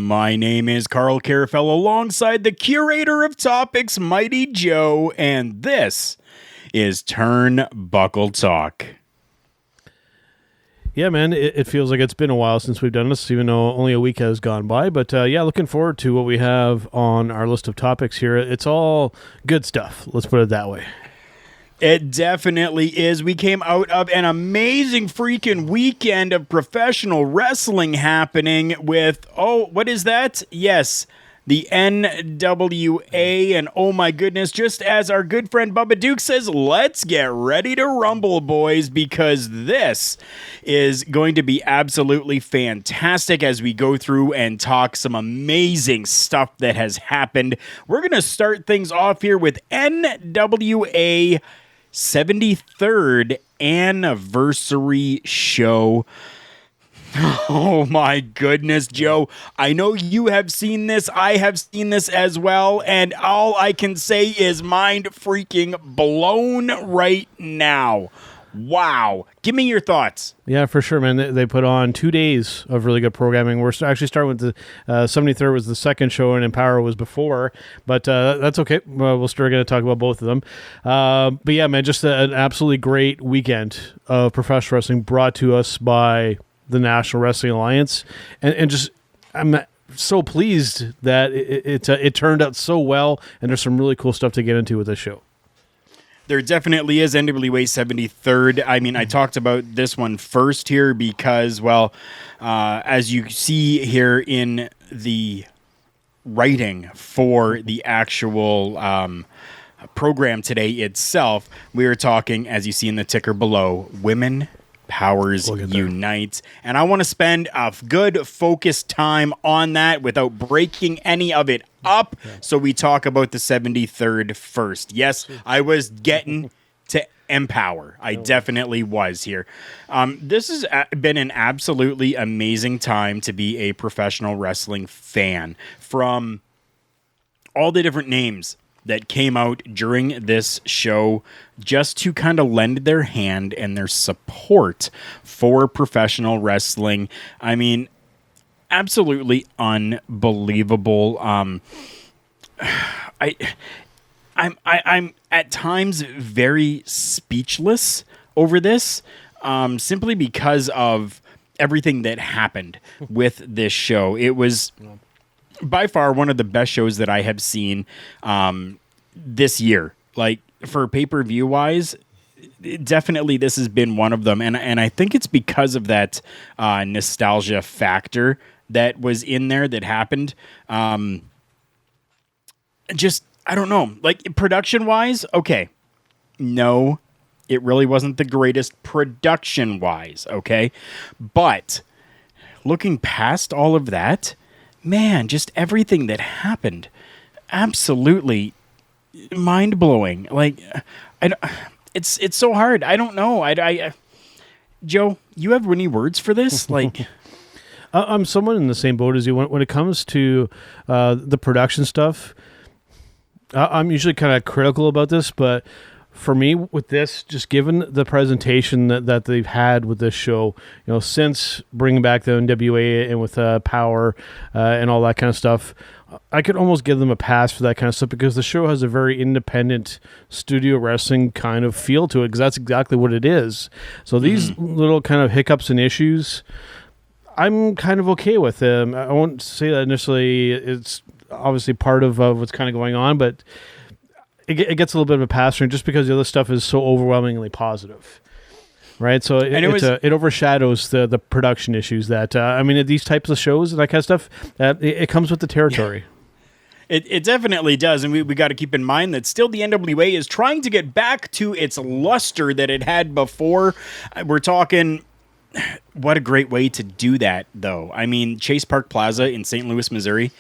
My name is Karl Karufel, alongside the curator of topics, Mighty Joe, and this is Turnbuckle Talk. Yeah, man, it feels like it's been a while since we've done this, even though only a week has gone by. But yeah, looking forward to what we have on our list of topics here. It's all good stuff. Let's put it that way. It definitely is. We came out of an amazing freaking weekend of professional wrestling happening with, what is that? Yes, the NWA, and oh my goodness, just as our good friend Bubba Duke says, let's get ready to rumble, boys, because this is going to be absolutely fantastic as we go through and talk some amazing stuff that has happened. We're going to start things off here with NWA 73rd anniversary show. Oh my goodness, Joe. I know you have seen this. I have seen this as well. And all I can say is mind freaking blown right now. Wow. Give me your thoughts. Yeah, for sure, man. They put on 2 days of really good programming. We're actually starting with the 73rd was the second show, and Empowerrr was before. But that's okay. We're still going to talk about both of them. But yeah, man, just an absolutely great weekend of professional wrestling brought to us by the National Wrestling Alliance. And just, I'm so pleased that it turned out so well, and there's some really cool stuff to get into with this show. There definitely is. NWA 73rd. I mean, I talked about this one first here because, well, as you see here in the writing for the actual program today itself, we are talking, as you see in the ticker below, Women Powers Unite. And I want to spend a good focused time on that without breaking any of it up. Yeah. So we talk about the 73rd first. Yes, I was getting to Empowerrr. I definitely was here. This has been an absolutely amazing time to be a professional wrestling fan. From all the different names that came out during this show just to kind of lend their hand and their support for professional wrestling. I mean, absolutely unbelievable. I'm at times very speechless over this, simply because of everything that happened with this show. It was by far one of the best shows that I have seen this year. Like, for pay-per-view wise, definitely this has been one of them. And I think it's because of that nostalgia factor that was in there that happened. Just, I don't know. Like, production wise, okay. No, it really wasn't the greatest production wise, okay? But looking past all of that, man, just everything that happened, absolutely mind-blowing. Like, it's so hard. I don't know. Joe, you have any words for this? Like, I'm somewhat in the same boat as you. When it comes to the production stuff, I'm usually kind of critical about this, but for me, with this, just given the presentation that they've had with this show, you know, since bringing back the NWA and with Power and all that kind of stuff, I could almost give them a pass for that kind of stuff because the show has a very independent studio wrestling kind of feel to it, because that's exactly what it is. So these little kind of hiccups and issues, I'm kind of okay with them. I won't say that initially it's obviously part of what's kind of going on, but it gets a little bit of a pass through just because the other stuff is so overwhelmingly positive, right? So it overshadows the production issues that, I mean, these types of shows and that kind of stuff, it comes with the territory. Yeah. It definitely does, and we got to keep in mind that still the NWA is trying to get back to its luster that it had before. We're talking... What a great way to do that, though. I mean, Chase Park Plaza in St. Louis, Missouri,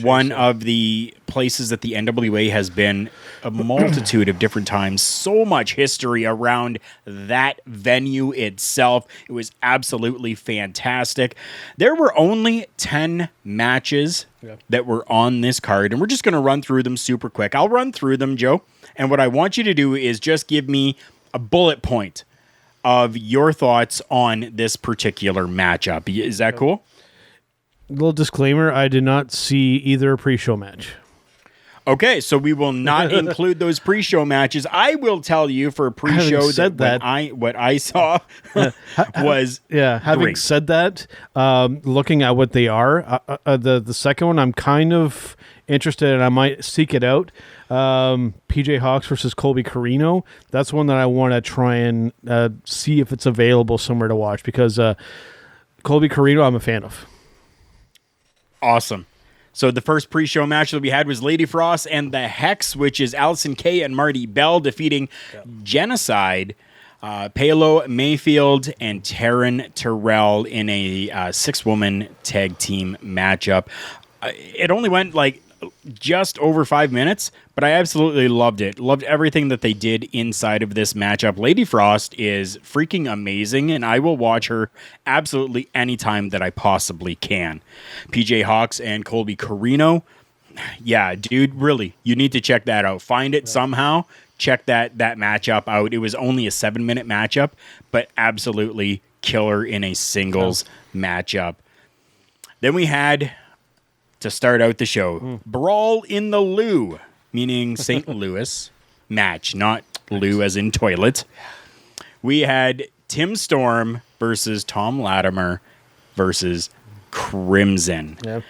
one of the places that the NWA has been a multitude of different times. So much history around that venue itself. It was absolutely fantastic. There were only 10 matches that were on this card, and we're just going to run through them super quick. I'll run through them, Joe, and what I want you to do is just give me a bullet point of your thoughts on this particular matchup. Is that cool? Little disclaimer: I did not see either pre-show match. Okay, so we will not include those pre-show matches. I will tell you for pre-show what I saw was having great. said that, looking at what they are, the second one I'm kind of interested in. I might seek it out. PJ Hawks versus Colby Carino. That's one that I want to try and see if it's available somewhere to watch, because Colby Carino I'm a fan of. Awesome. So the first pre-show match that we had was Lady Frost and the Hex, which is Allison Kay and Marty Bell defeating Genocide, Paolo Mayfield, and Taryn Terrell in a 6-woman tag team matchup. It only went like just over 5 minutes, but I absolutely loved it. Loved everything that they did inside of this matchup. Lady Frost is freaking amazing, and I will watch her absolutely anytime that I possibly can. PJ Hawks and Colby Carino. Yeah, dude, really, you need to check that out. Find it somehow. Check that matchup out. It was only a 7-minute matchup, but absolutely killer in a singles matchup. Then we had, to start out the show, Brawl in the Lou, meaning St. Louis match, not loo as in toilet. We had Tim Storm versus Tom Latimer versus Crimson. Yeah.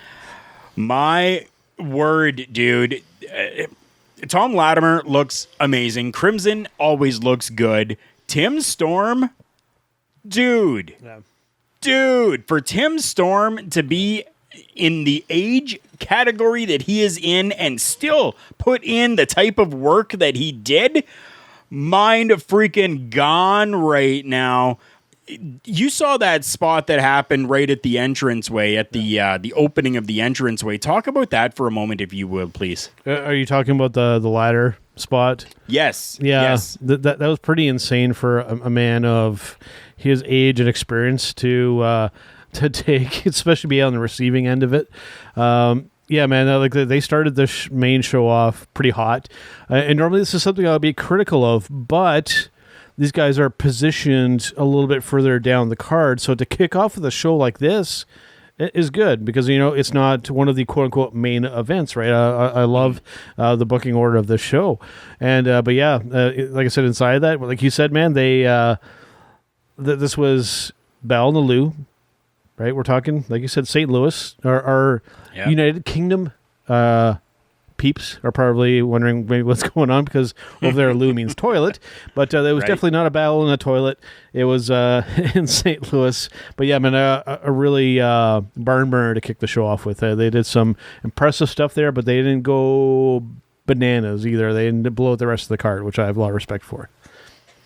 My word, dude. Tom Latimer looks amazing. Crimson always looks good. Tim Storm, dude. Yeah. Dude, for Tim Storm to be in the age category that he is in and still put in the type of work that he did, mind freaking gone right now. You saw that spot that happened right at the entranceway, at the opening of the entranceway. Talk about that for a moment, if you would, please. Are you talking about the ladder spot? Yes. Yeah. Yes. That was pretty insane for a man of his age and experience to take, especially be on the receiving end of it. Yeah, man, like they started this main show off pretty hot. And normally this is something I'll be critical of, but these guys are positioned a little bit further down the card. So to kick off with a show like this is good, because, you know, it's not one of the quote unquote main events, right? I love the booking order of this show. And, but yeah, like I said, inside of that, like you said, man, this was Bell and the Lou. Right, we're talking, like you said, St. Louis. Our United Kingdom peeps are probably wondering maybe what's going on, because over there, Lou means toilet. But it was definitely not a battle in a toilet. It was in St. Louis. But yeah, man, a really barn burner to kick the show off with. They did some impressive stuff there, but they didn't go bananas either. They didn't blow out the rest of the card, which I have a lot of respect for.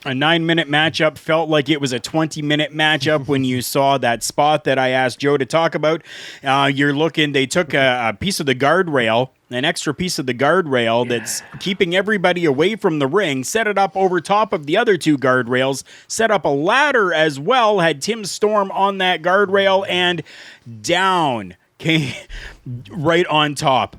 A 9-minute matchup felt like it was a 20-minute matchup when you saw that spot that I asked Joe to talk about. They took a piece of the guardrail, an extra piece of the guardrail that's keeping everybody away from the ring, set it up over top of the other 2 guardrails, set up a ladder as well, had Tim Storm on that guardrail, and down came right on top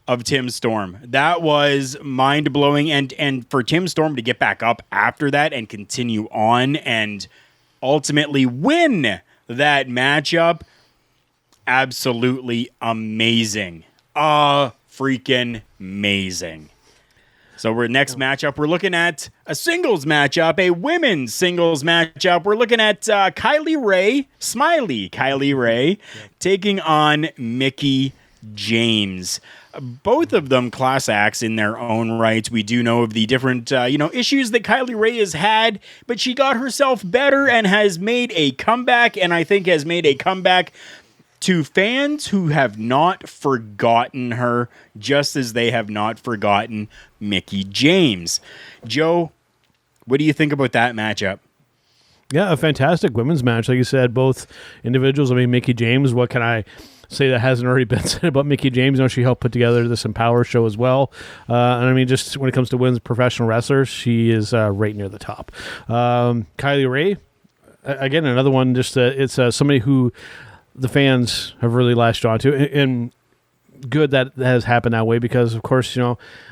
of Tim Storm. That was mind-blowing, and for Tim Storm to get back up after that and continue on and ultimately win that matchup, absolutely amazing. Freaking amazing. So next matchup, we're looking at a singles matchup, a women's singles matchup. We're looking at Kylie Ray, taking on Mickie James. Both of them class acts in their own rights. We do know of the different, issues that Kylie Ray has had, but she got herself better and has made a comeback, and I think has made a comeback to fans who have not forgotten her, just as they have not forgotten Mickie James. Joe, what do you think about that matchup? Yeah, a fantastic women's match. Like you said, both individuals. I mean, Mickie James, what can I say that hasn't already been said about Mickie James? You know, she helped put together this Empowerrr show as well. And I mean, just when it comes to women's professional wrestlers, she is right near the top. Kylie Ray, again, another one, just it's somebody who the fans have really latched onto. And good that has happened that way because, of course,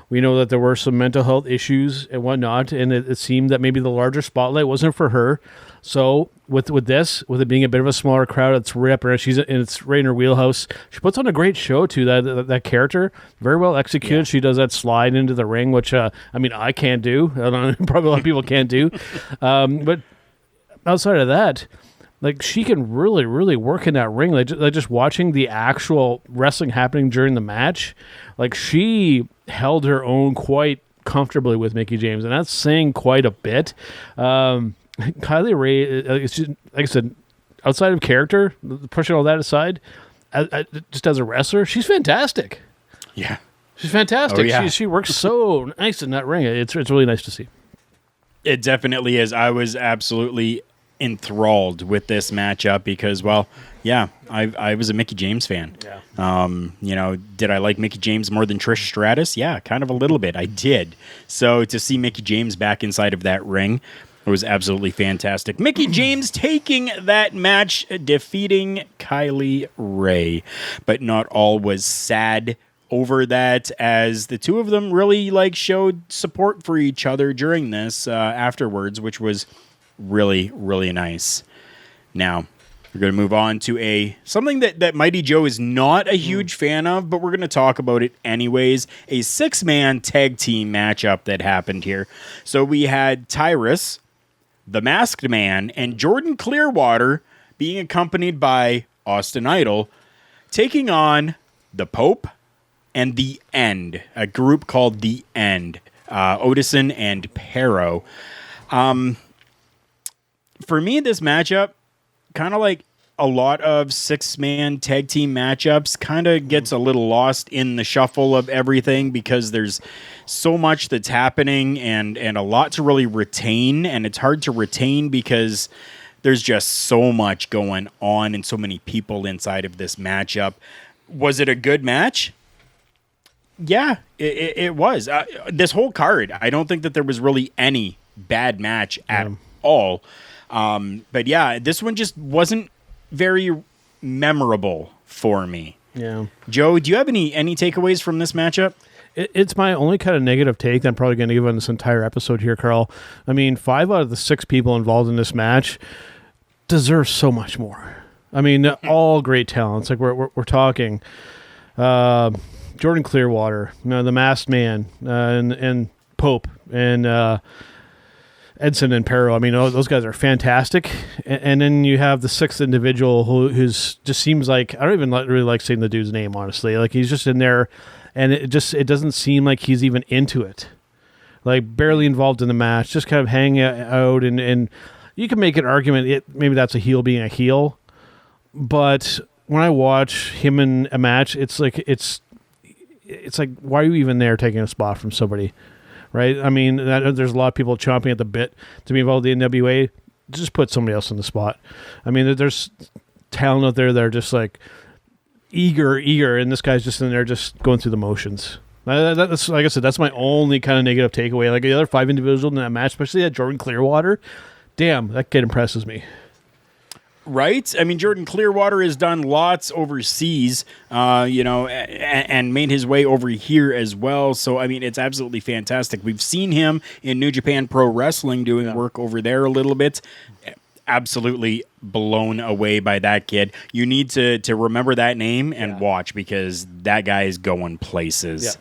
we know that there were some mental health issues and whatnot, and it seemed that maybe the larger spotlight wasn't for her. So with it being a bit of a smaller crowd, it's right up her. It's right in her wheelhouse. She puts on a great show too. That character, very well executed. Yeah. She does that slide into the ring, which I can't do. I don't know, probably a lot of people can't do. But outside of that, like, she can really, really work in that ring. Like just watching the actual wrestling happening during the match, like, she held her own quite comfortably with Mickie James, and that's saying quite a bit. Kylie Rae, like I said, outside of character, pushing all that aside, just as a wrestler, she's fantastic. Yeah. She's fantastic. Oh, yeah. She works so nice in that ring. It's really nice to see. It definitely is. I was absolutely enthralled with this matchup because, well, yeah, I was a Mickie James fan. Yeah. Did I like Mickie James more than Trish Stratus? Yeah, kind of a little bit. I did. So to see Mickie James back inside of that ring, it was absolutely fantastic. Mickie James taking that match, defeating Kylie Rae. But not all was sad over that, as the two of them really showed support for each other during this afterwards, which was really, really nice. Now, we're going to move on to something that Mighty Joe is not a huge fan of, but we're going to talk about it anyways. A 6-man tag team matchup that happened here. So we had Tyrus, the Masked Man, and Jordan Clearwater being accompanied by Austin Idol, taking on the Pope and The End, a group called The End, Odison and Pero. For me, this matchup, kind of like a lot of 6-man tag team matchups, kind of gets a little lost in the shuffle of everything because there's so much that's happening and a lot to really retain, and it's hard to retain because there's just so much going on and so many people inside of this matchup. Was it a good match? Yeah, it was. This whole card, I don't think that there was really any bad match at all. But yeah, this one just wasn't very memorable for me. Yeah. Joe, do you have any takeaways from this matchup? It's my only kind of negative take that I'm probably going to give on this entire episode here, Karl. I mean, 5 out of the 6 people involved in this match deserve so much more. I mean, all great talents. Like we're talking Jordan Clearwater, the Masked Man, and Pope, and Edson and Pero. I mean, those guys are fantastic. And then you have the 6th individual who's just seems like, I don't even really like saying the dude's name, honestly. Like, he's just in there, and it doesn't seem like he's even into it. Like, barely involved in the match, just kind of hanging out. And you can make an argument, maybe that's a heel being a heel. But when I watch him in a match, it's like, why are you even there taking a spot from somebody? Right? I mean, there's a lot of people chomping at the bit to be involved in the NWA. Just put somebody else in the spot. I mean, there's talent out there that are just like eager, and this guy's just in there just going through the motions. That's, like I said, that's my only kind of negative takeaway. Like, the other 5 individuals in that match, especially that Jordan Clearwater, damn, that kid impresses me. Right? I mean, Jordan Clearwater has done lots overseas, and made his way over here as well. So, I mean, it's absolutely fantastic. We've seen him in New Japan Pro Wrestling doing work over there a little bit. Absolutely blown away by that kid. You need to remember that name and watch, because that guy is going places. Yeah.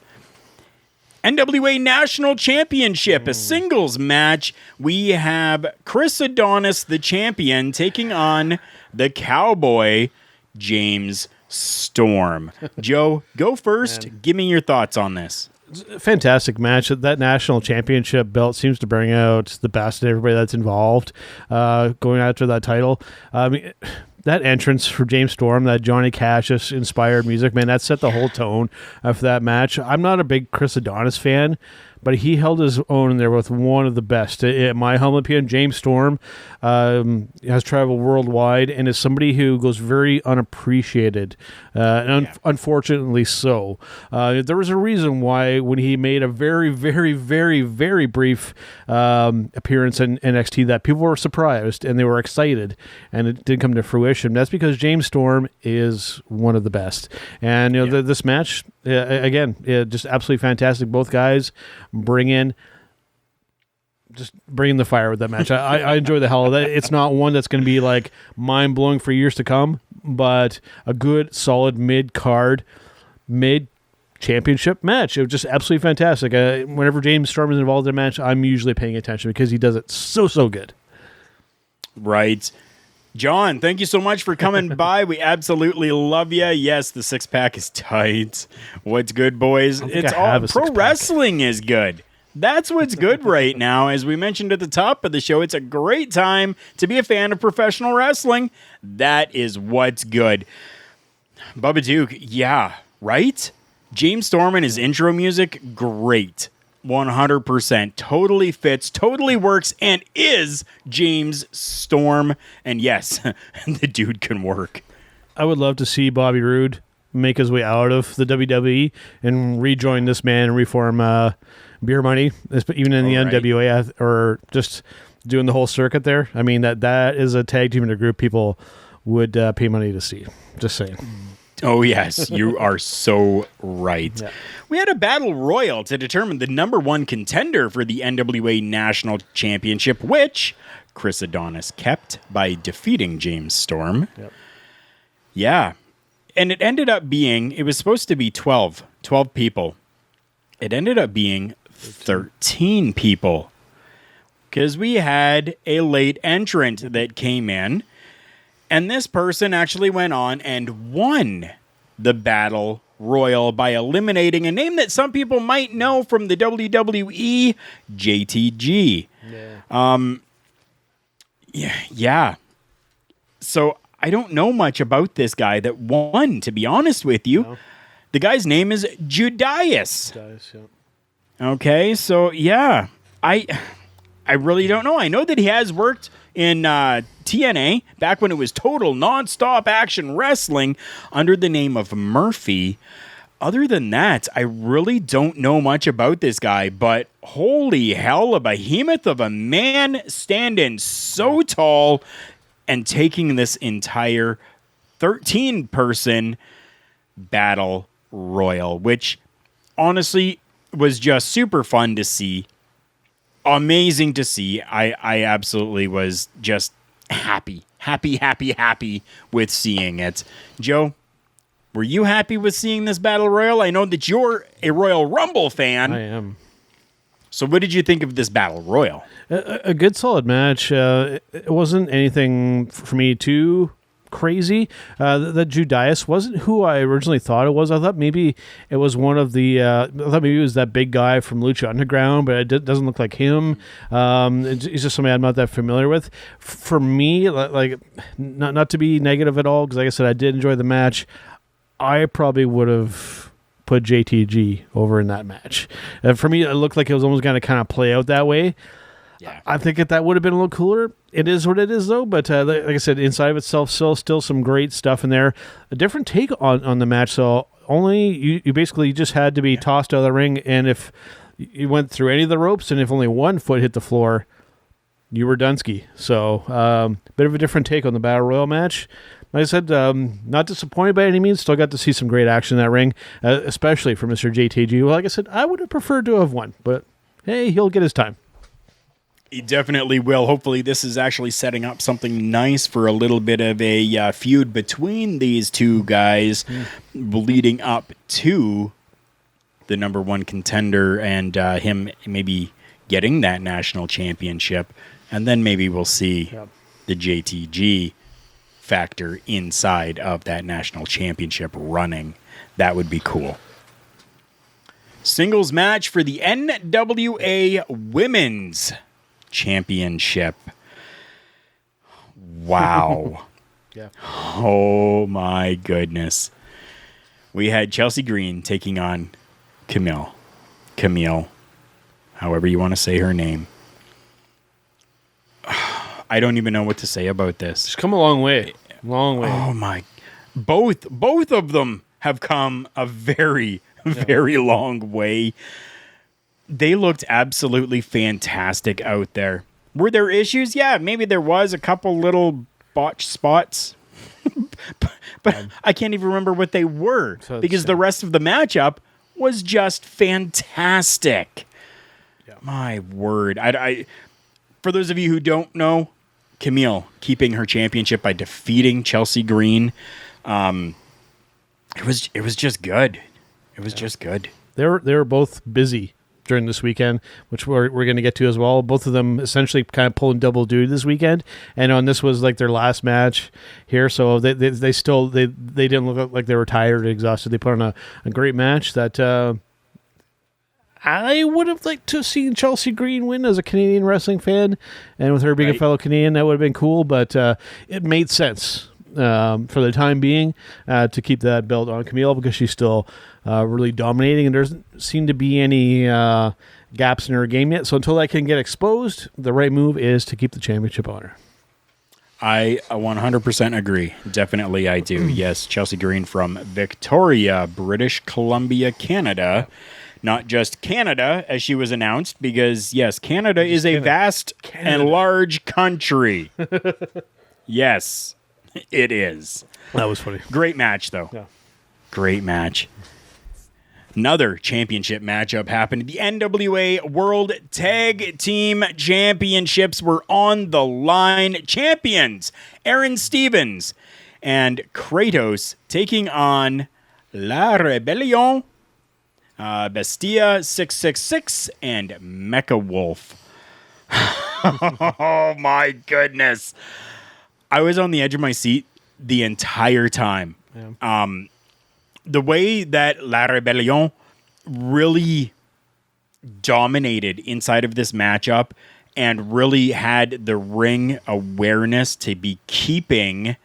NWA National Championship, a singles match. We have Chris Adonis, the champion, taking on the Cowboy, James Storm. Joe, go first. Give me your thoughts on this. Fantastic match. That national championship belt seems to bring out the best in everybody that's involved going after that title. I mean, that entrance for James Storm, that Johnny Cash inspired music, man, that set the whole tone for that match. I'm not a big Chris Adonis fan, but he held his own in there with one of the best. In my humble opinion, James Storm has traveled worldwide and is somebody who goes very unappreciated, unfortunately so. There was a reason why when he made a very, very, very, very brief appearance in NXT that people were surprised and they were excited, and it did come to fruition. exhibition. That's because James Storm is one of the best. And this match, again, just absolutely fantastic. Both guys bring the fire with that match. I enjoy the hell of that. It's not one that's going to be like mind blowing for years to come, but a good, solid mid-championship match. It was just absolutely fantastic. Whenever James Storm is involved in a match, I'm usually paying attention because he does it so good. Right. John, thank you so much for coming by. We absolutely love you. Yes, the six-pack is tight. What's good, boys? It's all pro wrestling is good. That's what's good right now. As we mentioned at the top of the show, it's a great time to be a fan of professional wrestling. That is what's good. Bubba Duke, yeah, right? James Storm and his intro music, great. 100%. Totally fits, totally works, and is James Storm. And yes, the dude can work. I would love to see Bobby Roode make his way out of the WWE and rejoin this man and reform Beer Money, even in the NWA, or just doing the whole circuit there. I mean, that is a tag team in a group people would pay money to see. Just saying. Oh, yes, you are so right. Yeah. We had a battle royal to determine the number one contender for the NWA National Championship, which Chris Adonis kept by defeating James Storm. Yep. Yeah. And it ended up being, it was supposed to be 12 people. It ended up being 13 people. Because we had a late entrant that came in. And this person actually went on and won the Battle Royal by eliminating a name that some people might know from the WWE, JTG. Yeah. So I don't know much about this guy that won, to be honest with you. No. The guy's name is Judas. Okay, so yeah, I really don't know. I know that he has worked in TNA back when it was total non-stop action wrestling under the name of Murphy. Other than that, I really don't know much about this guy, but holy hell, a behemoth of a man standing so tall and taking this entire 13-person battle royal, which honestly was just super fun to see. Amazing to see. I absolutely was just happy with seeing it. Joe, were you happy with seeing this battle royal? I know that you're a Royal Rumble fan. I am. So what did you think of this battle royal? A good solid match. It wasn't anything for me too crazy. That Judas wasn't who I originally thought it was. I thought maybe it was one of the I thought maybe it was that big guy from Lucha Underground, but it doesn't look like him. He's just somebody I'm not that familiar with. For me, like not to be negative at all, because like I said, I did enjoy the match. I probably would have put JTG over in that match. For me, it looked like it was almost going to kind of play out that way. Yeah. I think that would have been a little cooler. It is what it is, though. But like I said, inside of itself, still some great stuff in there. A different take on the match. So only you basically just had to be tossed out of the ring, and if you went through any of the ropes, and if only one foot hit the floor, you were Dunsky. So bit of a different take on the Battle Royal match. Like I said, not disappointed by any means. Still got to see some great action in that ring, especially for Mr. JTG. Well, like I said, I would have preferred to have won, but hey, he'll get his time. He definitely will. Hopefully this is actually setting up something nice for a little bit of a feud between these two guys leading up to the number one contender and him maybe getting that national championship. And then maybe we'll see the JTG factor inside of that national championship running. That would be cool. Singles match for the NWA Women's Championship. Wow. Yeah. Oh my goodness. We had Chelsea Green taking on Camille, however you want to say her name. I don't even know what to say about this. She's come a long way. Long way. Oh my. Both of them have come a very, very long way. They looked absolutely fantastic out there. Were there issues? Yeah, maybe there was a couple little botched spots. but I can't even remember what they were because the rest of the matchup was just fantastic. Yeah. My word. I for those of you who don't know, Camille keeping her championship by defeating Chelsea Green. It was just good. It was just good. They were both busy during this weekend, which we're going to get to as well. Both of them essentially kind of pulling double duty this weekend, and on this was like their last match here, so they didn't look like they were tired or exhausted. They put on a great match that I would have liked to have seen Chelsea Green win as a Canadian wrestling fan, and with her being a fellow Canadian, that would have been cool, but it made sense for the time being to keep that belt on Camille because she's still really dominating, and there doesn't seem to be any gaps in her game yet. So until that can get exposed, the right move is to keep the championship on her. I 100% agree. Definitely I do. Yes, Chelsea Green from Victoria, British Columbia, Canada. Not just Canada, as she was announced, because, yes, Canada is a vast and large country. Yes, it is. That was funny. Great match, though. Yeah. Great match. Another championship matchup happened. The NWA World Tag Team Championships were on the line. Champions Aaron Stevens and Kratos taking on La Rebellion, Bestia 666, and Mecha Wolf. Oh my goodness. I was on the edge of my seat the entire time. Yeah. The way that La Rebellion really dominated inside of this matchup and really had the ring awareness to be keeping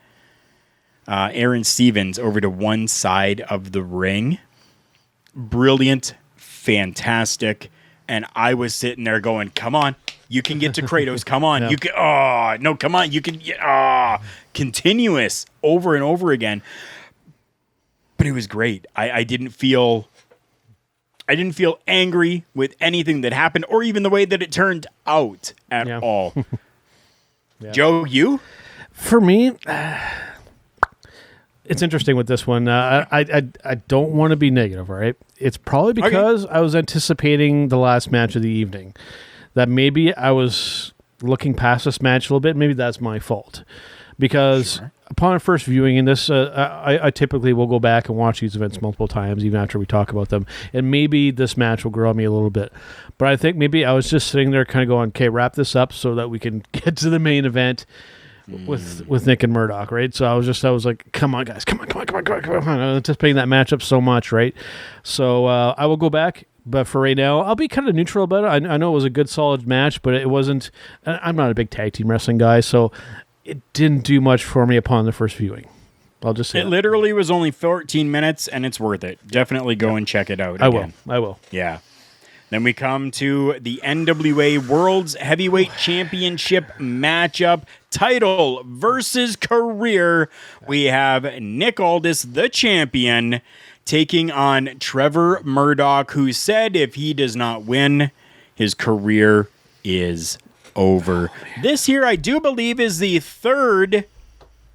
Aaron Stevens over to one side of the ring. Brilliant, fantastic. And I was sitting there going, come on, you can get to Kratos. Come on. Yeah. You can, come on. You can, continuous over and over again. But it was great. I didn't feel angry with anything that happened or even the way that it turned out at all. Yeah. Joe, you? For me, it's interesting with this one. I don't want to be negative, all right? It's probably because I was anticipating the last match of the evening. That maybe I was looking past this match a little bit. Maybe that's my fault. Because upon first viewing in this, I typically will go back and watch these events multiple times, even after we talk about them. And maybe this match will grow on me a little bit. But I think maybe I was just sitting there kind of going, okay, wrap this up so that we can get to the main event with Nick and Murdoch, right? So I was like, come on, guys, come on. I'm anticipating that matchup so much, right? So I will go back. But for right now, I'll be kind of neutral about it. I know it was a good, solid match, but it wasn't... I'm not a big tag team wrestling guy, so... It didn't do much for me upon the first viewing. I'll just say it literally was only 14 minutes, and it's worth it. Definitely go and check it out again. I will. Yeah. Then we come to the NWA World's Heavyweight Championship matchup. Title versus career. We have Nick Aldis, the champion, taking on Trevor Murdoch, who said if he does not win, his career is over. This here, I do believe, is the third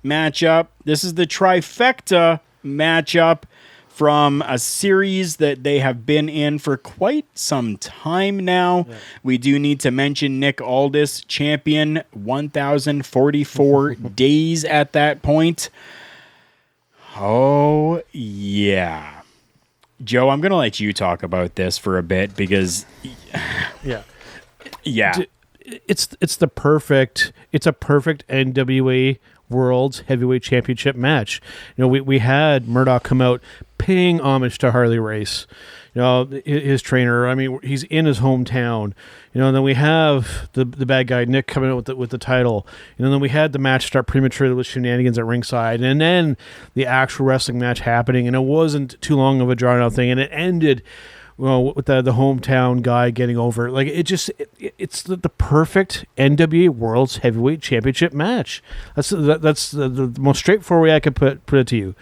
matchup. This is the trifecta matchup from a series that they have been in for quite some time now. Yeah. We do need to mention Nick Aldis, champion, 1,044 days at that point. Oh, yeah. Joe, I'm going to let you talk about this for a bit because... Yeah. It's a perfect NWA World's Heavyweight Championship match. You know, we had Murdoch come out paying homage to Harley Race, you know, his trainer. I mean, he's in his hometown. You know, and then we have the bad guy Nick coming out with the title. You know, and then we had the match start prematurely with shenanigans at ringside, and then the actual wrestling match happening, and it wasn't too long of a drawn out thing, and it ended. Well, with the hometown guy getting over, like it's the perfect NWA World's Heavyweight Championship match. That's the most straightforward way I could put it to you.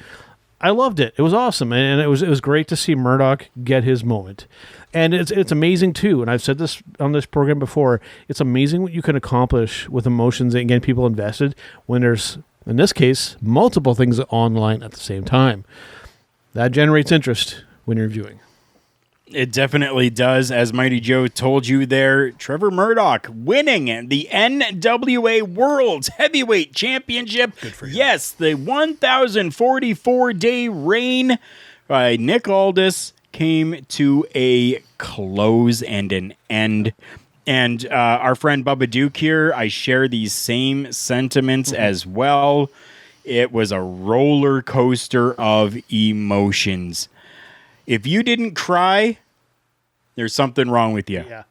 I loved it. It was awesome, and it was great to see Murdoch get his moment. And it's amazing too. And I've said this on this program before. It's amazing what you can accomplish with emotions and getting people invested when there's In this case, multiple things online at the same time. That generates interest when you're viewing. It definitely does. As Mighty Joe told you there, Trevor Murdoch winning the NWA World Heavyweight Championship. Good for him. Yes, the 1,044-day reign by Nick Aldis came to a close and an end. And our friend Bubba Duke here, I share these same sentiments as well. It was a roller coaster of emotions. If you didn't cry, there's something wrong with you. Yeah.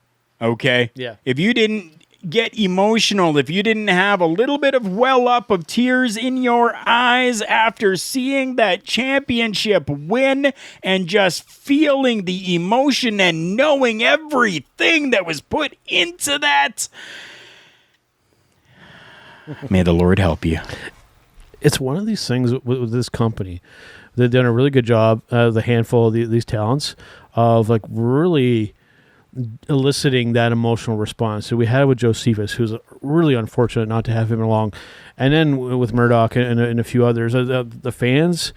Okay? Yeah. If you didn't get emotional, if you didn't have a little bit of well up of tears in your eyes after seeing that championship win and just feeling the emotion and knowing everything that was put into that, may the Lord help you. It's one of these things with this company. They've done a really good job, the handful of these talents, of like really eliciting that emotional response. So we had it with Josephus, who's really unfortunate not to have him along. And then with Murdoch and a few others, the fans,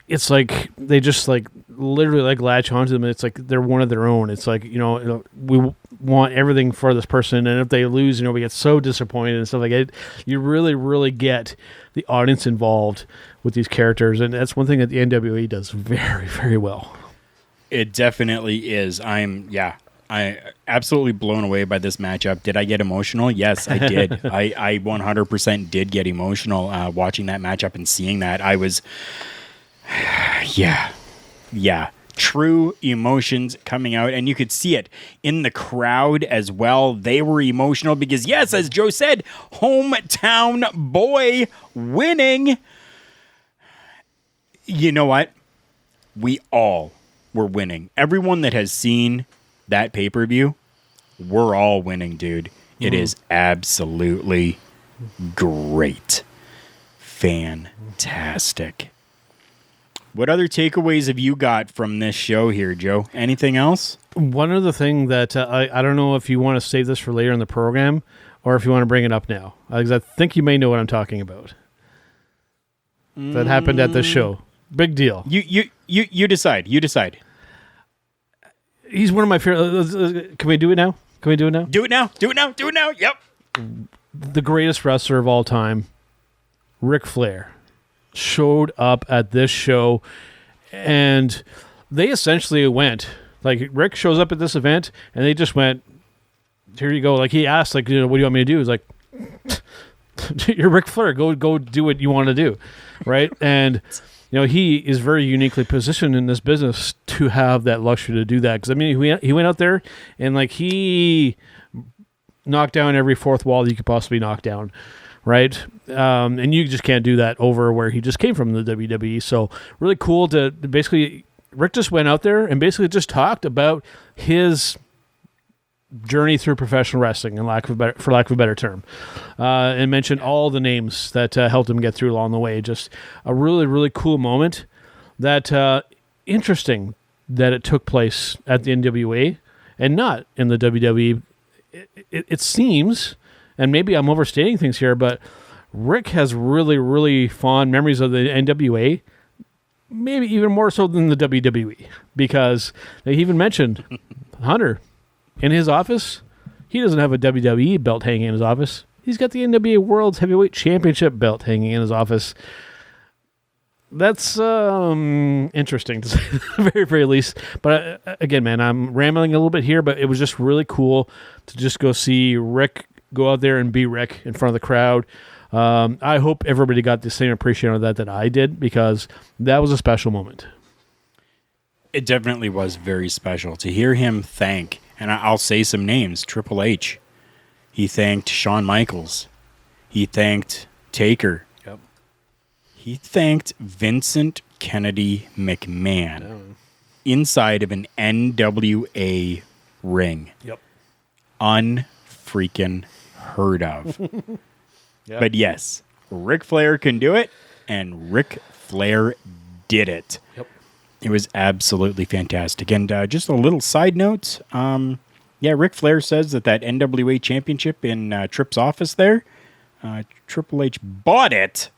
it's like they just like literally like latch onto them. It's like they're one of their own. It's like, we want everything for this person. And if they lose, we get so disappointed and stuff like that. You really, really get the audience involved with these characters. And that's one thing that the NWA does very, very well. It definitely is. I absolutely blown away by this matchup. Did I get emotional? Yes, I did. I 100% did get emotional watching that matchup and seeing that. I was, yeah, true emotions coming out, and you could see it in the crowd as well. They were emotional because, yes, as Joe said, hometown boy winning. You know what? We all were winning. Everyone that has seen that pay-per-view, we're all winning, dude. It is absolutely great. Fantastic. What other takeaways have you got from this show here, Joe? Anything else? One other thing that I don't know if you want to save this for later in the program or if you want to bring it up now, because I think you may know what I'm talking about. That happened at this show. Big deal. You decide. You decide. He's one of my favorite. Can we do it now? Can we do it now? Do it now. Do it now. Do it now. Yep. The greatest wrestler of all time, Ric Flair, showed up at this show, and they essentially went, like, Rick shows up at this event, and they just went, here you go. Like, he asked, like, what do you want me to do? He's like, you're Ric Flair. Go do what you want to do, right? And he is very uniquely positioned in this business to have that luxury to do that. Because, I mean, he went out there and, like, he knocked down every fourth wall that you could possibly knock down, right? And you just can't do that over where he just came from, the WWE. So really cool to basically, Rick just went out there and basically just talked about his journey through professional wrestling, for lack of a better term, and mentioned all the names that helped him get through along the way. Just a really, really cool moment. That interesting that it took place at the NWA and not in the WWE. It seems, and maybe I'm overstating things here, but Rick has really, really fond memories of the NWA, maybe even more so than the WWE, because they even mentioned Hunter. In his office, he doesn't have a WWE belt hanging in his office. He's got the NWA World Heavyweight Championship belt hanging in his office. That's interesting, to say the very, very least. But again, man, I'm rambling a little bit here, but it was just really cool to just go see Rick go out there and be Rick in front of the crowd. I hope everybody got the same appreciation of that I did, because that was a special moment. It definitely was very special to hear him thank, and I'll say some names, Triple H. He thanked Shawn Michaels. He thanked Taker. Yep. He thanked Vincent Kennedy McMahon inside of an NWA ring. Yep. Unfreaking heard of. Yep. But yes, Ric Flair can do it, and Ric Flair did it. Yep. It was absolutely fantastic. And just a little side note, Ric Flair says that NWA championship in Tripp's office there, Triple H bought it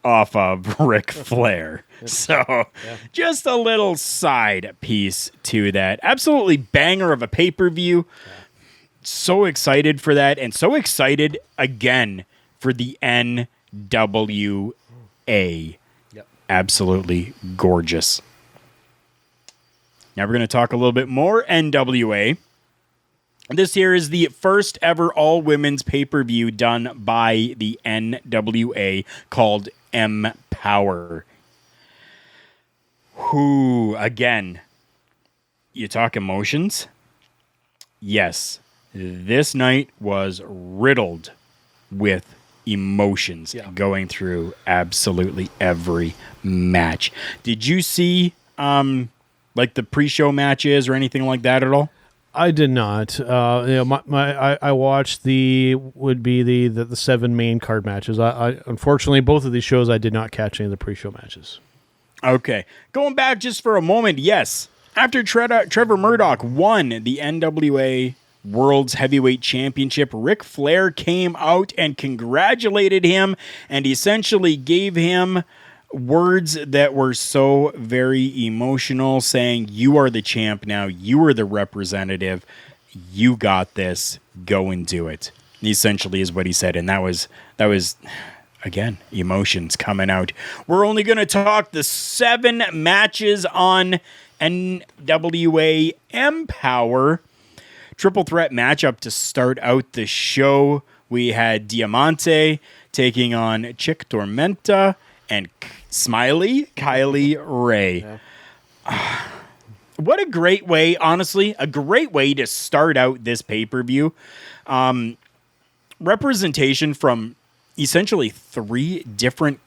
off of Ric Flair. So just a little side piece to that. Absolutely banger of a pay-per-view. So excited for that, and so excited again for the NWA. Yep. Absolutely gorgeous. Now we're going to talk a little bit more NWA. This here is the first ever all-women's pay-per-view done by the NWA called Empowerrr. Who, again, you talk emotions? Yes, this night was riddled with emotions going through absolutely every match. Did you see like the pre-show matches or anything like that at all? I did not. I watched the 7 main card matches. I unfortunately, both of these shows I did not catch any of the pre-show matches. Okay, going back just for a moment. Yes, after Trevor Murdoch won the NWA World's Heavyweight Championship, Ric Flair came out and congratulated him and essentially gave him words that were so very emotional, saying, "You are the champ now. You are the representative. You got this. Go and do it." Essentially is what he said, and that was again, emotions coming out. We're only going to talk the 7 matches on NWA Empowerrr. Triple threat matchup to start out the show. We had Diamante taking on Chick Tormenta and Smiley Kylie Ray. Yeah. What a great way, honestly, a great way to start out this pay-per-view. Representation from essentially 3 different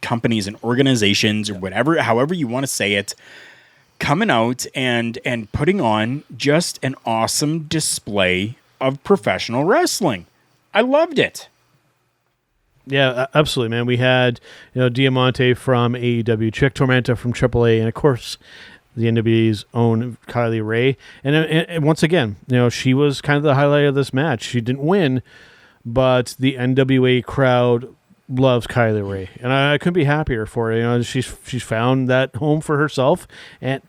companies and organizations or whatever, however you want to say it, coming out and putting on just an awesome display of professional wrestling. I loved it. Yeah, absolutely, man. We had Diamante from AEW, Chick Tormenta from AAA, and of course the NWA's own Kylie Ray. And once again, she was kind of the highlight of this match. She didn't win, but the NWA crowd loves Kylie Ray, and I couldn't be happier for her. She's found that home for herself, and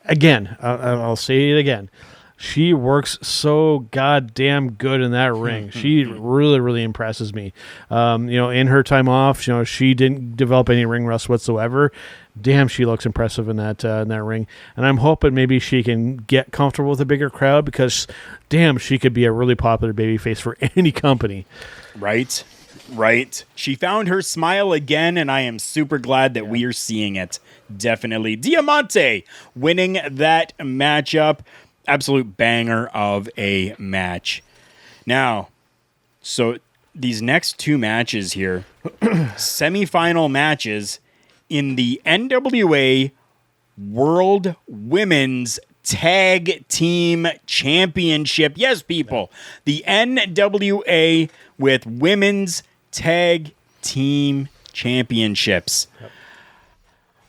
again, I'll say it again. She works so goddamn good in that ring. She really, really impresses me. In her time off, she didn't develop any ring rust whatsoever. Damn, she looks impressive in that ring. And I'm hoping maybe she can get comfortable with a bigger crowd because, damn, she could be a really popular babyface for any company. Right. She found her smile again, and I am super glad that we are seeing it. Definitely. Diamante winning that matchup. Absolute banger of a match. Now, so these next 2 matches here, semifinal matches in the NWA World Women's Tag Team Championship. Yes, people, the NWA with Women's Tag Team Championships. Yep.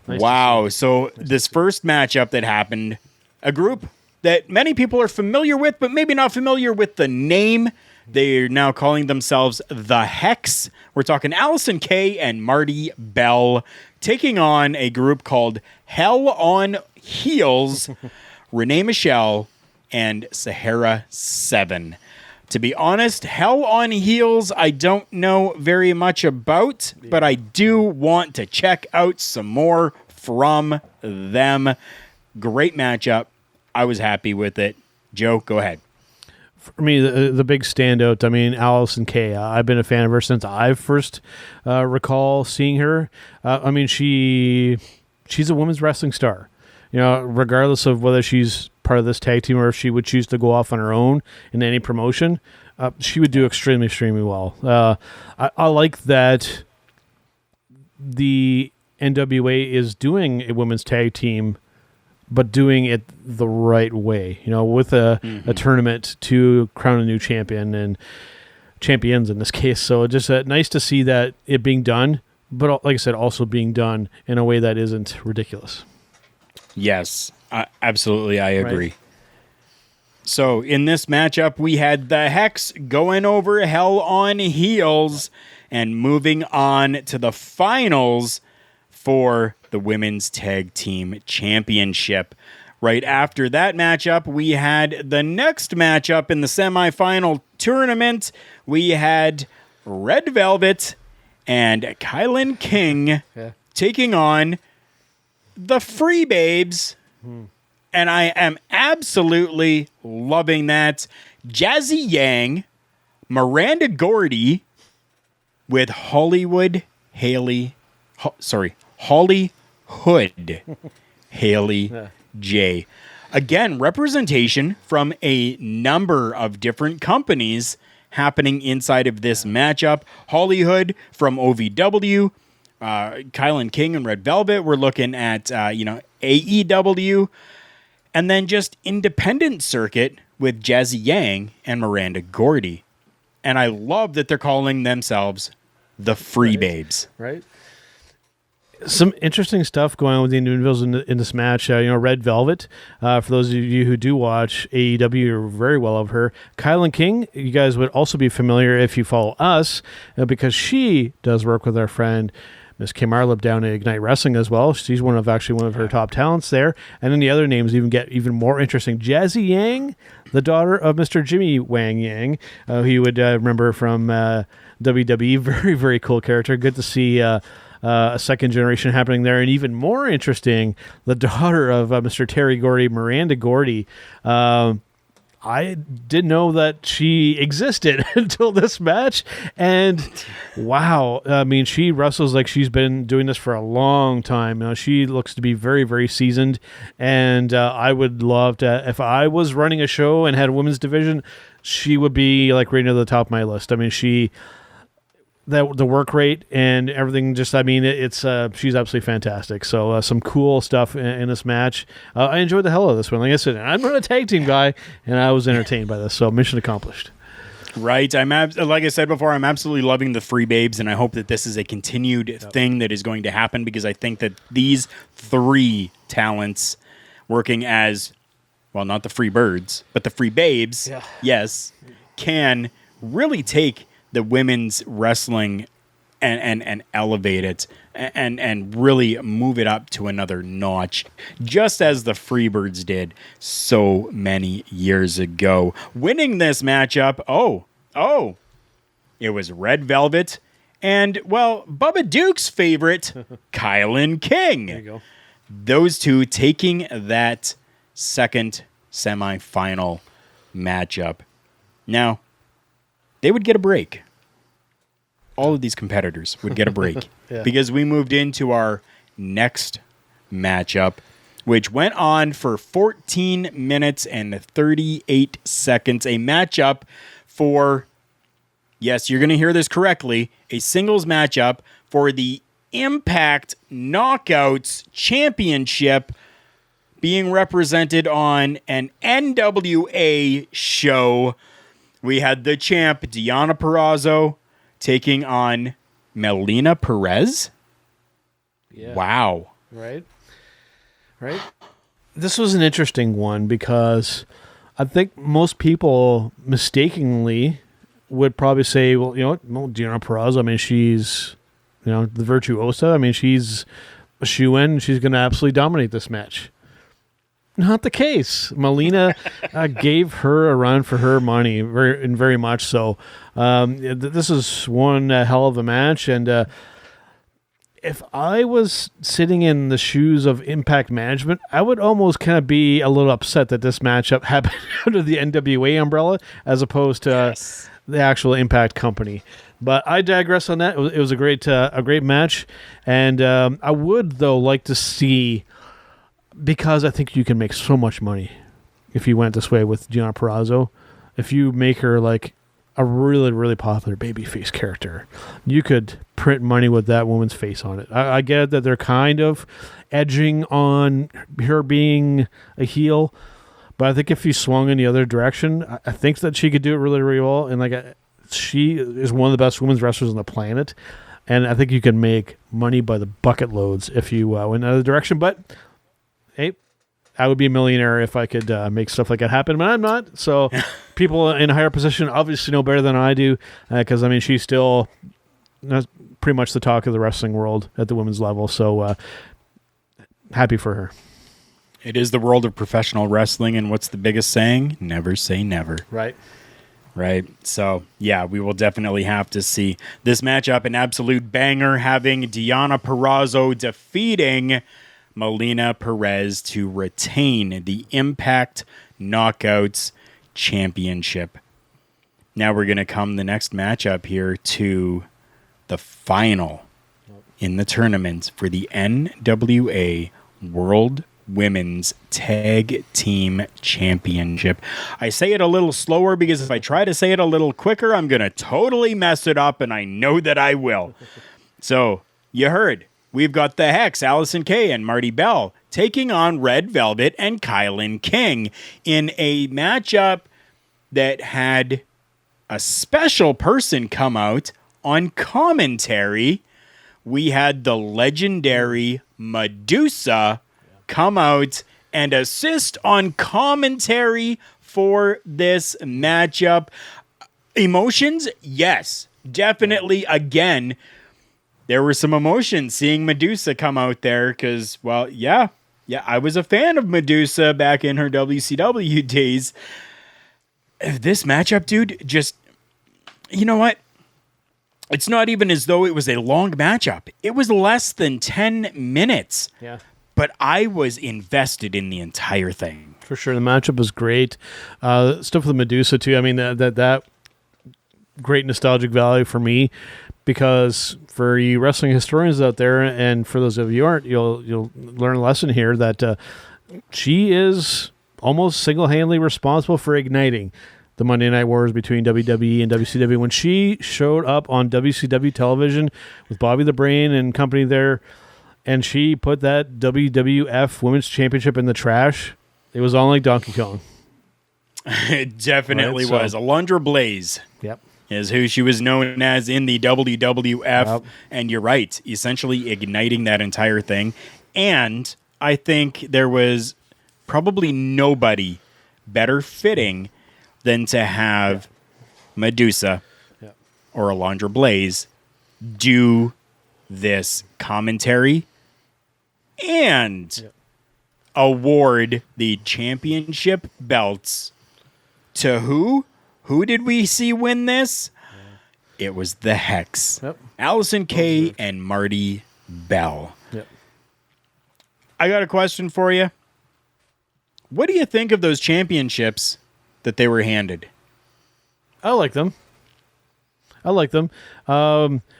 Nice. Wow. So this first matchup that happened, a group that many people are familiar with, but maybe not familiar with the name. They're now calling themselves The Hex. We're talking Allison Kay and Marty Bell taking on a group called Hell on Heels, Renee Michelle, and Sahara 7. To be honest, Hell on Heels, I don't know very much about, but I do want to check out some more from them. Great matchup. I was happy with it. Joe, go ahead. For me, the big standout, Allison Kay. I've been a fan of her since I first recall seeing her. She's a women's wrestling star. Regardless of whether she's part of this tag team or if she would choose to go off on her own in any promotion, she would do extremely, extremely well. I like that the NWA is doing a women's tag team, but doing it the right way, with a tournament to crown a new champion and champions in this case. So just nice to see that it being done, but like I said, also being done in a way that isn't ridiculous. Yes, absolutely. I agree. So in this matchup, we had the Hex going over Hell on Heels and moving on to the finals for the Women's Tag Team Championship. Right after that matchup, we had the next matchup in the semifinal tournament. We had Red Velvet and Kylan King taking on the Free Babes. And I am absolutely loving that. Jazzy Yang, Miranda Gordy with Hollywood Haley J. Again, representation from a number of different companies happening inside of this matchup. Hollywood from OVW, Kylan King and Red Velvet. We're looking at AEW. And then just independent circuit with Jazzy Yang and Miranda Gordy. And I love that they're calling themselves the Free Babes. Right. Some interesting stuff going on with the individuals in this match. Red Velvet, for those of you who do watch AEW, you're very well of her. Kylan King, you guys would also be familiar if you follow us, because she does work with our friend Miss Kim Arlip down at Ignite Wrestling as well. She's one of her top talents there. And then the other names even get even more interesting. Jazzy Yang, the daughter of Mr. Jimmy Wang Yang, who you would remember from WWE. Very, very cool character. Good to see a second generation happening there. And even more interesting, the daughter of Mr. Terry Gordy, Miranda Gordy. I didn't know that she existed until this match. And wow, I mean, she wrestles like she's been doing this for a long time. She looks to be very, very seasoned. And I would love to, if I was running a show and had a women's division, she would be like right near the top of my list. I mean, the work rate and everything, she's absolutely fantastic. So some cool stuff in this match. I enjoyed the hell out of this one. Like I said, I'm not a tag team guy, and I was entertained by this. So mission accomplished. Right. Like I said before, I'm absolutely loving the Free Babes, and I hope that this is a continued thing that is going to happen, because I think that these three talents working as, well, not the Free Birds, but the Free Babes, yes, can really take the women's wrestling and elevate it and really move it up to another notch, just as the Freebirds did so many years ago. Winning this matchup, it was Red Velvet and, well, Bubba Duke's favorite, Kylan King. There you go. Those two taking that second semifinal matchup. Now, they would get a break. All of these competitors would get a break because we moved into our next matchup, which went on for 14 minutes and 38 seconds. A matchup for, yes, you're going to hear this correctly, a singles matchup for the Impact Knockouts Championship, being represented on an NWA show. We had the champ, Deonna Purrazzo, taking on Melina Perez. Yeah. Wow. Right. This was an interesting one because I think most people mistakenly would probably say, well, Deonna Purrazzo, I mean, she's, the virtuosa. I mean, she's a shoe-in. She's going to absolutely dominate this match. Not the case. Melina gave her a run for her money, very much so. This is one hell of a match, and if I was sitting in the shoes of Impact Management, I would almost kind of be a little upset that this matchup happened under the NWA umbrella as opposed to the actual Impact company. But I digress on that. It was a great match, and I would though like to see. Because I think you can make so much money if you went this way with Deonna Purrazzo. If you make her like a really, really popular babyface character, you could print money with that woman's face on it. I get that they're kind of edging on her being a heel, but I think if you swung in the other direction, I think that she could do it really, really well. And she is one of the best women's wrestlers on the planet. And I think you can make money by the bucket loads if you went in the other direction. But hey, I would be a millionaire if I could make stuff like that happen, but I'm not. So people in a higher position obviously know better than I do, because I mean she's still pretty much the talk of the wrestling world at the women's level. So happy for her. It is the world of professional wrestling, and what's the biggest saying? Never say never. Right. Right. So, yeah, we will definitely have to see this matchup. An absolute banger, having Deonna Purrazzo defeating Melina Perez to retain the Impact Knockouts Championship. Now we're going to come the next matchup here to the final in the tournament for the NWA World Women's Tag Team Championship. I say it a little slower because if I try to say it a little quicker, I'm going to totally mess it up, and I know that I will. So, you heard. We've got the Hex, Allison Kay, and Marty Bell taking on Red Velvet and Kylan King in a matchup that had a special person come out on commentary. We had the legendary Medusa come out and assist on commentary for this matchup. Emotions? Yes, definitely. Again, there were some emotions seeing Medusa come out there because, well, yeah, I was a fan of Medusa back in her WCW days. This matchup, dude, just, you know what? It's not even as though it was a long matchup. It was less than 10 minutes. Yeah. But I was invested in the entire thing. For sure. The matchup was great. Stuff with Medusa, too. I mean, that great nostalgic value for me, because for you wrestling historians out there, and for those of you who aren't, you'll learn a lesson here that she is almost single-handedly responsible for igniting the Monday Night Wars between WWE and WCW. When she showed up on WCW television with Bobby the Brain and company there, and she put that WWF Women's Championship in the trash, it was on like Donkey Kong. It definitely Right, was. Alundra Blaze. Yep. Is who she was known as in the WWF. Yep. And you're right, essentially igniting that entire thing. And I think there was probably nobody better fitting than to have Medusa or Alundra Blaze do this commentary and award the championship belts to who? Who did we see win this? It was the Hex. Yep. Allison Kay and Marty Bell. Yep. I got a question for you. What do you think of those championships that they were handed? I like them.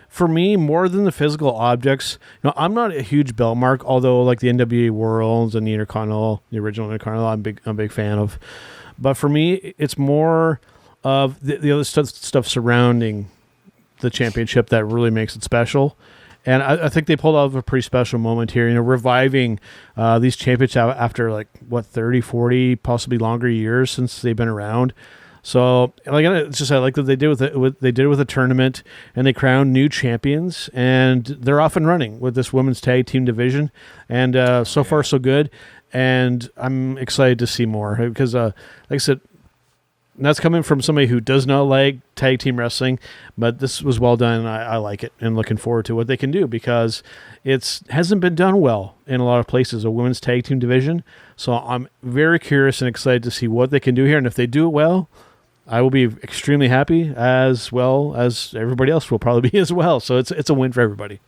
For me, more than the physical objects, I'm not a huge belt mark, although like the NWA Worlds and the Intercontinental, the original Intercontinental, I'm a big fan of. But for me, it's more of the other stuff surrounding the championship that really makes it special. And I think they pulled off a pretty special moment here, reviving these championships after 30, 40, possibly longer years since they've been around. So, it's just I like that they did with a tournament, and they crowned new champions, and they're off and running with this women's tag team division, and so far so good. And I'm excited to see more because, like I said, that's coming from somebody who does not like tag team wrestling, but this was well done, and I like it, and looking forward to what they can do because it hasn't been done well in a lot of places, a women's tag team division. So I'm very curious and excited to see what they can do here, and if they do it well, I will be extremely happy, as well as everybody else will probably be as well. So it's a win for everybody.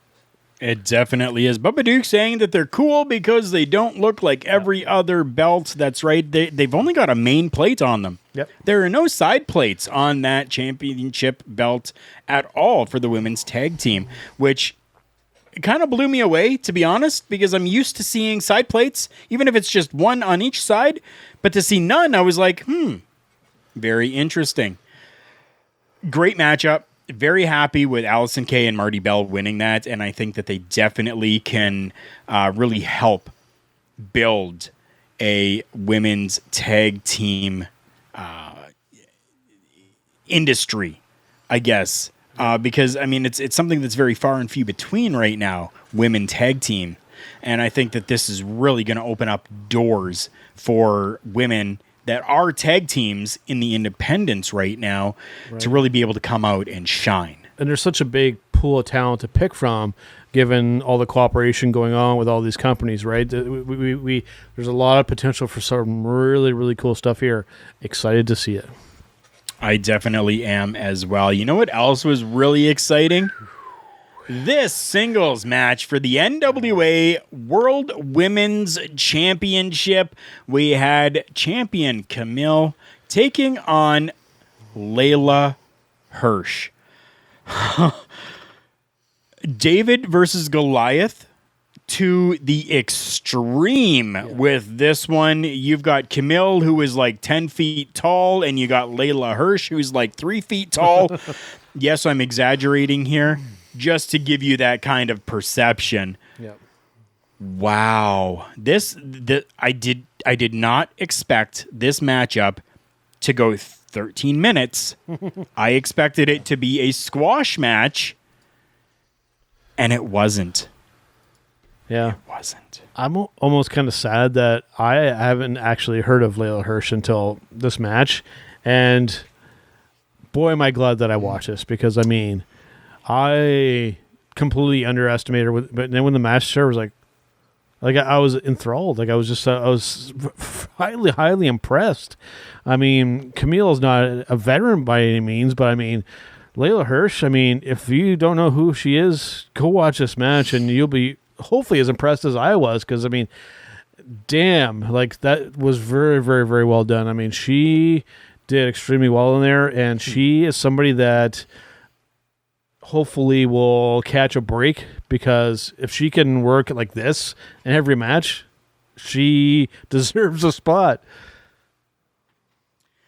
It definitely is. Bubba Duke saying that they're cool because they don't look like every other belt. That's right. They've only got a main plate on them. Yep. There are no side plates on that championship belt at all for the women's tag team, which kind of blew me away, to be honest, because I'm used to seeing side plates, even if it's just one on each side. But to see none, I was like, very interesting. Great matchup. Very happy with Allison Kay and Marty Bell winning that, and I think that they definitely can really help build a women's tag team industry, I guess, because I mean it's something that's very far and few between right now. Women tag team. And I think that this is really going to open up doors for women that are tag teams in the independents right now to really be able to come out and shine. And there's such a big pool of talent to pick from, given all the cooperation going on with all these companies, right? We there's a lot of potential for some really, really cool stuff here. Excited to see it. I definitely am as well. You know what else was really exciting? This singles match for the NWA World Women's Championship. We had champion Camille taking on Layla Hirsch. David versus Goliath to the extreme with this one. You've got Camille, who is like 10 feet tall, and you got Layla Hirsch, who's like 3 feet tall. Yes, I'm exaggerating here, just to give you that kind of perception. Yep. Wow. I did not expect this matchup to go 13 minutes. I expected it to be a squash match, and it wasn't. Yeah. It wasn't. I'm almost kind of sad that I haven't actually heard of Layla Hirsch until this match. And boy, am I glad that I watched this, because, I mean, I completely underestimated her. But then when the match started, I was enthralled. Like, I was highly, highly impressed. I mean, Camille's not a veteran by any means, but I mean, Layla Hirsch, I mean, if you don't know who she is, go watch this match and you'll be hopefully as impressed as I was, because, I mean, damn, like, that was very, very, very well done. I mean, she did extremely well in there, and she is somebody that hopefully will catch a break, because if she can work like this in every match, she deserves a spot.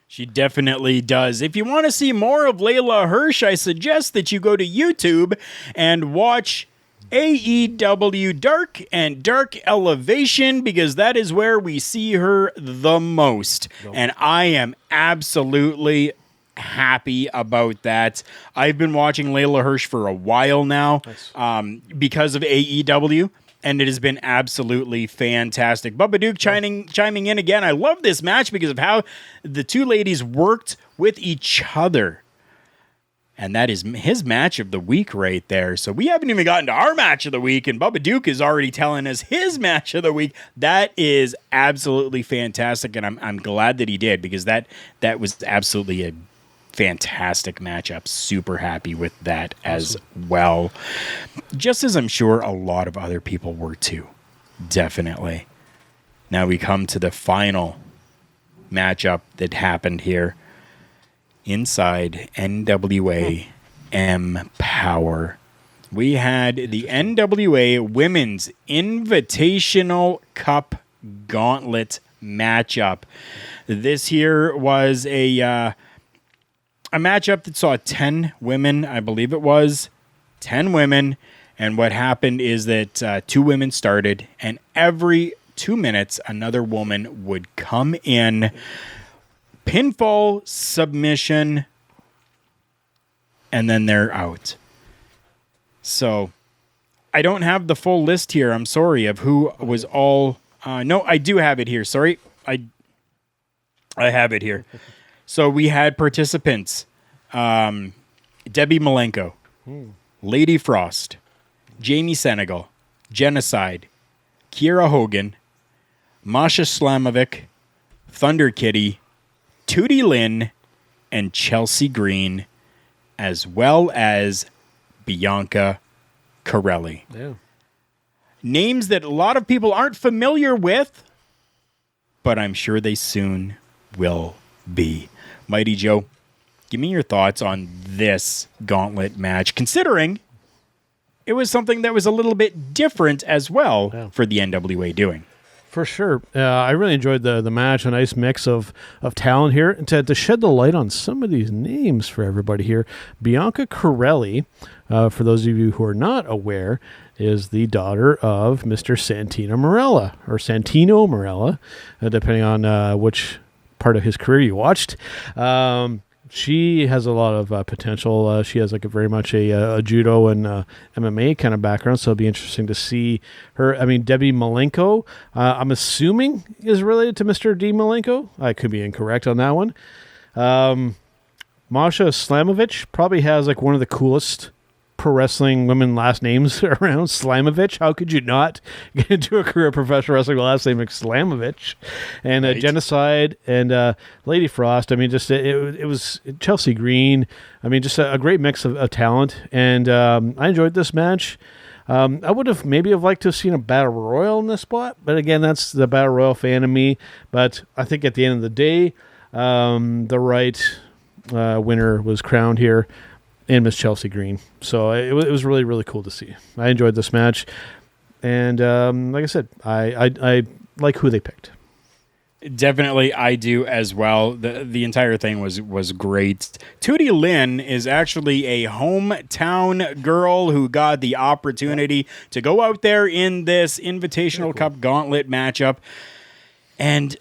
She definitely does. If you want to see more of Layla Hirsch, I suggest that you go to YouTube and watch AEW Dark and Dark Elevation, because that is where we see her the most. And I am absolutely happy about that. I've been watching Layla Hirsch for a while now, because of AEW, and it has been absolutely fantastic. Bubba Duke chiming in again. I love this match because of how the two ladies worked with each other. And that is his match of the week right there. So we haven't even gotten to our match of the week, and Bubba Duke is already telling us his match of the week. That is absolutely fantastic, and I'm glad that he did, because that was absolutely a fantastic matchup. Super happy with that as well. Just as I'm sure a lot of other people were too. Definitely. Now we come to the final matchup that happened here inside NWA Empowerrr. We had the NWA Women's Invitational Cup Gauntlet matchup. This here was a matchup that saw 10 women, I believe it was 10 women. And what happened is that 2 women started, and every 2 minutes, another woman would come in, pinfall, submission, and then they're out. So I don't have the full list here. I'm sorry, of who was all. No, I do have it here. Sorry. I have it here. So we had participants, Debbie Malenko, Lady Frost, Jamie Senegal, Genocide, Kiera Hogan, Masha Slamovic, Thunder Kitty, Tootie Lynn, and Chelsea Green, as well as Bianca Corelli. Yeah. Names that a lot of people aren't familiar with, but I'm sure they soon will be. Mighty Joe, give me your thoughts on this gauntlet match, considering it was something that was a little bit different as well for the NWA doing. For sure. I really enjoyed the match, a nice mix of talent here. And to shed the light on some of these names for everybody here, Bianca Corelli, for those of you who are not aware, is the daughter of Mr. Santino Marella, or Santino Marella, depending on which part of his career you watched. she has a lot of potential. She has like very much a judo and MMA kind of background, so it'll be interesting to see her. I mean, Debbie Malenko, I'm assuming is related to Mr. D. Malenko. I could be incorrect on that one. Masha Slamovich probably has like one of the coolest pro wrestling women last names around. Slamovich. How could you not get into a career of professional wrestling with last name like Slamovich? And Right. Genocide and Lady Frost. I mean, just it was Chelsea Green. I mean, just a great mix of talent. And I enjoyed this match. I would have maybe liked to have seen a battle royal in this spot, but again, that's the battle royal fan in me. But I think at the end of the day, the right winner was crowned here. And Miss Chelsea Green. So it was really, really cool to see. I enjoyed this match. And like I said, I like who they picked. Definitely, I do as well. The entire thing was great. Tootie Lynn is actually a hometown girl who got the opportunity to go out there in this Invitational Cup Gauntlet matchup and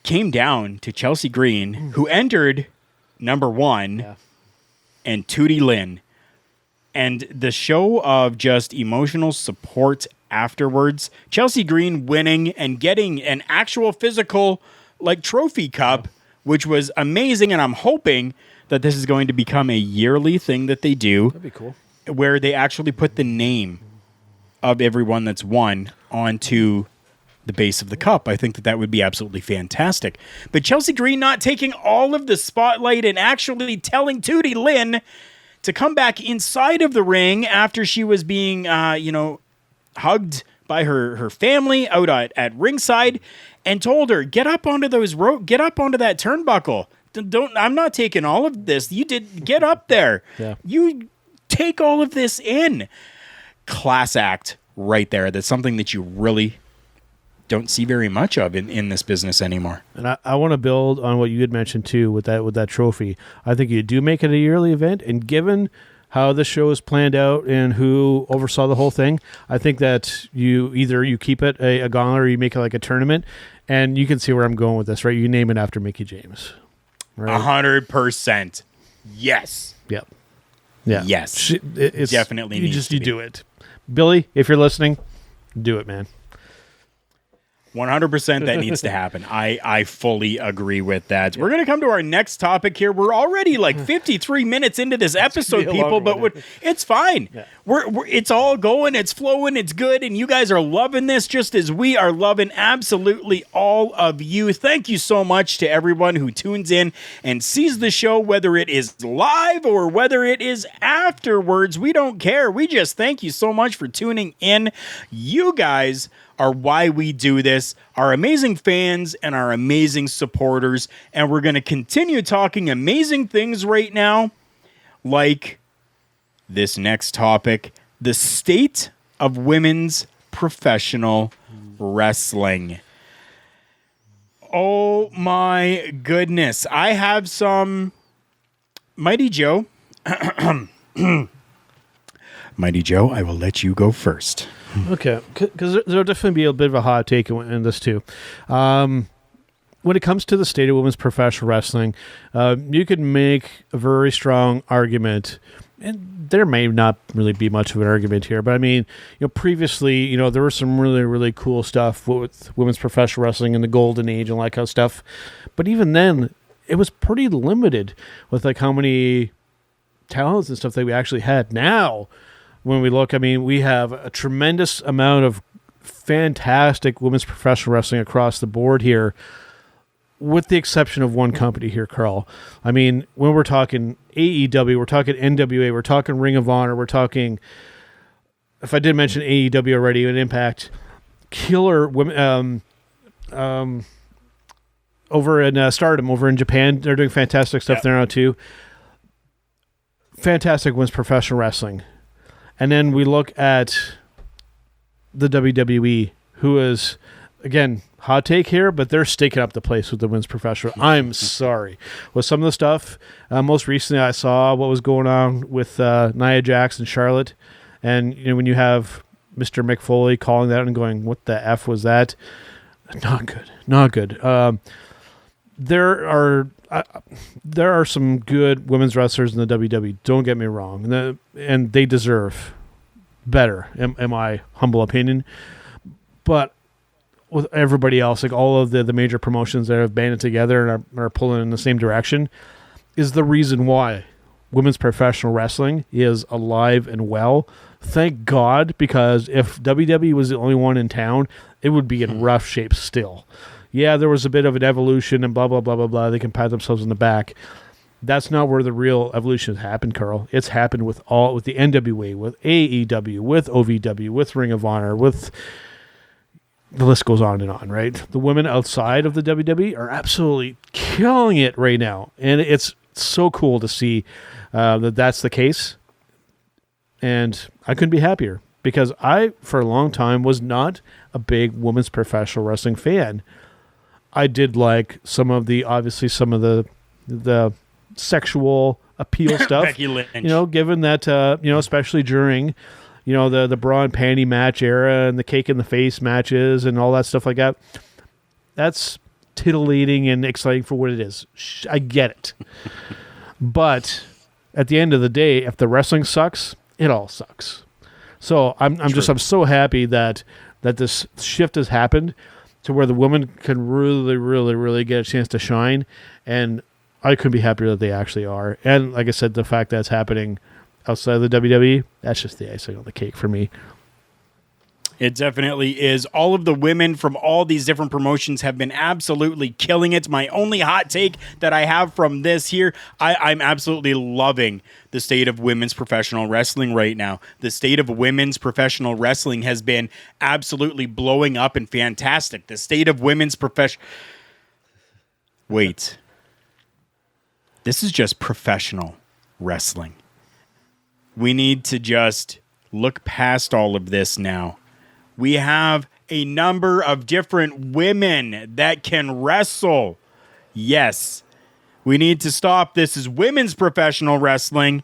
came down to Chelsea Green, who entered number 1. Yeah. And Tootie Lynn, and the show of just emotional support afterwards. Chelsea Green winning and getting an actual physical like trophy cup, which was amazing. And I'm hoping that this is going to become a yearly thing that they do. That'd be cool. Where they actually put the name of everyone that's won onto the base of the cup. I think that would be absolutely fantastic. But Chelsea Green not taking all of the spotlight and actually telling Tootie Lynn to come back inside of the ring after she was being, hugged by her family out at ringside, and told her, get up onto those get up onto that turnbuckle. I'm not taking all of this. Get up there. Yeah. You take all of this in. Class act right there. That's something that you really don't see very much of in this business anymore. And I want to build on what you had mentioned too with that trophy. I think you do make it a yearly event, and given how the show is planned out and who oversaw the whole thing, I think that you keep it a gauntlet or you make it like a tournament, and you can see where I'm going with this, right? You name it after Mickie James. Right? 100%. Yes. Yep. Yeah. Yes. It's definitely you needs just to you be. do it. Billy, if you're listening, do it, man. 100% that needs to happen. I fully agree with that. We're going to come to our next topic here. We're already like 53 minutes into this episode, people, but it's fine. Yeah. It's all going, it's flowing, it's good, and you guys are loving this just as we are loving absolutely all of you. Thank you so much to everyone who tunes in and sees the show, whether it is live or whether it is afterwards. We don't care. We just thank you so much for tuning in. You guys are why we do this, our amazing fans and our amazing supporters. And we're going to continue talking amazing things right now, like this next topic, the state of women's professional wrestling. Oh my goodness. I have some Mighty Joe. Mighty Joe, I will let you go first. Okay, because there'll definitely be a bit of a hot take in this too. When it comes to the state of women's professional wrestling, you could make a very strong argument, and there may not really be much of an argument here, but I mean, previously, there was some really, really cool stuff with women's professional wrestling in the golden age and like kind of stuff, but even then, it was pretty limited with like how many talents and stuff that we actually had. Now, when we look, I mean, we have a tremendous amount of fantastic women's professional wrestling across the board here, with the exception of one company here, Karl. I mean, when we're talking AEW, we're talking NWA, we're talking Ring of Honor, we're talking, if I did mention AEW already, an Impact, killer women, over in Stardom, over in Japan, they're doing fantastic stuff there now too. Fantastic women's professional wrestling. And then we look at the WWE, who is, again, hot take here, but they're staking up the place with the women's professional. I'm sorry. With some of the stuff, most recently I saw what was going on with Nia Jax and Charlotte. And when you have Mr. Mick Foley calling that and going, what the F was that? Not good. Not good. there are some good women's wrestlers in the WWE. Don't get me wrong, and they deserve better, in my humble opinion. But with everybody else, like all of the major promotions that have banded together and are pulling in the same direction, is the reason why women's professional wrestling is alive and well. Thank God, because if WWE was the only one in town, it would be in rough shape still. Yeah, there was a bit of an evolution and blah, blah, blah, blah, blah. They can pat themselves on the back. That's not where the real evolution has happened, Karl. It's happened with the NWA, with AEW, with OVW, with Ring of Honor, with the list goes on and on, right? The women outside of the WWE are absolutely killing it right now. And it's so cool to see that that's the case. And I couldn't be happier, because I, for a long time, was not a big women's professional wrestling fan. I did like some of the sexual appeal stuff. Becky Lynch. Given that, especially during, the bra and panty match era and the cake in the face matches and all that stuff like that. That's titillating and exciting for what it is. I get it. But at the end of the day, if the wrestling sucks, it all sucks. So I'm so happy that this shift has happened to where the women can really, really, really get a chance to shine. And I couldn't be happier that they actually are. And like I said, the fact that it's happening outside of the WWE, that's just the icing on the cake for me. It definitely is. All of the women from all these different promotions have been absolutely killing it. My only hot take that I have from this here, I'm absolutely loving the state of women's professional wrestling right now. The state of women's professional wrestling has been absolutely blowing up and fantastic. The state of women's Wait. This is just professional wrestling. We need to just look past all of this now. We have a number of different women that can wrestle. Yes, we need to stop this is women's professional wrestling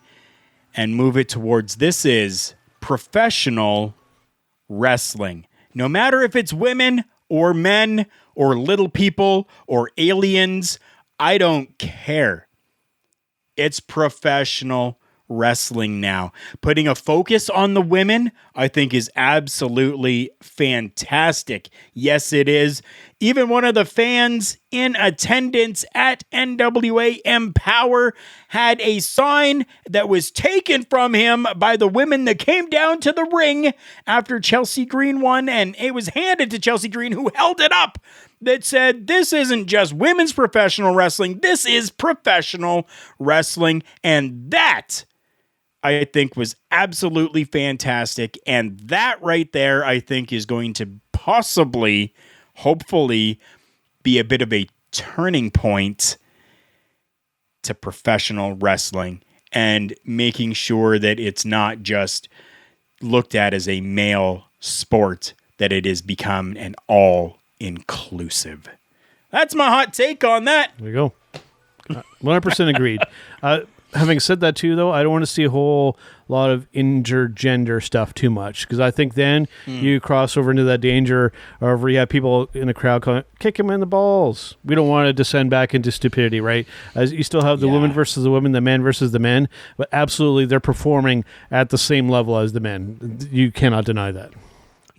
and move it towards this is professional wrestling. No matter if it's women or men or little people or aliens, I don't care. It's professional wrestling now. Putting a focus on the women, I think, is absolutely fantastic. Yes, it is. Even one of the fans in attendance at NWA Empowerrr had a sign that was taken from him by the women that came down to the ring after Chelsea Green won, and it was handed to Chelsea Green, who held it up, that said, this isn't just women's professional wrestling, this is professional wrestling. And that, I think, was absolutely fantastic. And that right there, I think, is going to possibly, hopefully, be a bit of a turning point to professional wrestling and making sure that it's not just looked at as a male sport, that it has become an all-inclusive. That's my hot take on that. There you go. 100% agreed. Having said that too, though, I don't want to see a whole lot of intergender stuff too much, because I think then you cross over into that danger of where you have people in the crowd calling, kick him in the balls. We don't want to descend back into stupidity, right? As you still have the women versus the women, the men versus the men, but absolutely they're performing at the same level as the men. You cannot deny that.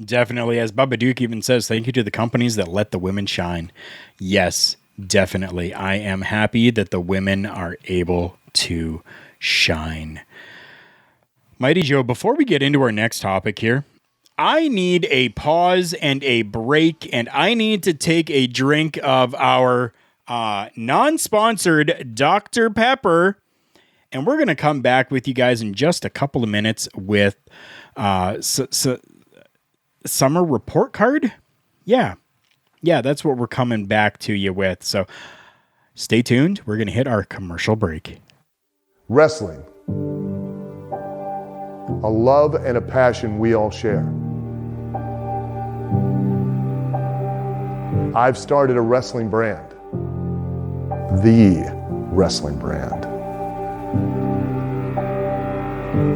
Definitely. As Bubba Duke even says, thank you to the companies that let the women shine. Yes, definitely. I am happy that the women are able to shine. Mighty Joe, before we get into our next topic here, I need a pause and a break, and I need to take a drink of our non-sponsored Dr. Pepper, and we're going to come back with you guys in just a couple of minutes with Summer Report Card? Yeah, that's what we're coming back to you with. So stay tuned. We're going to hit our commercial break. Wrestling. A love and a passion we all share. I've started a wrestling brand. The wrestling brand.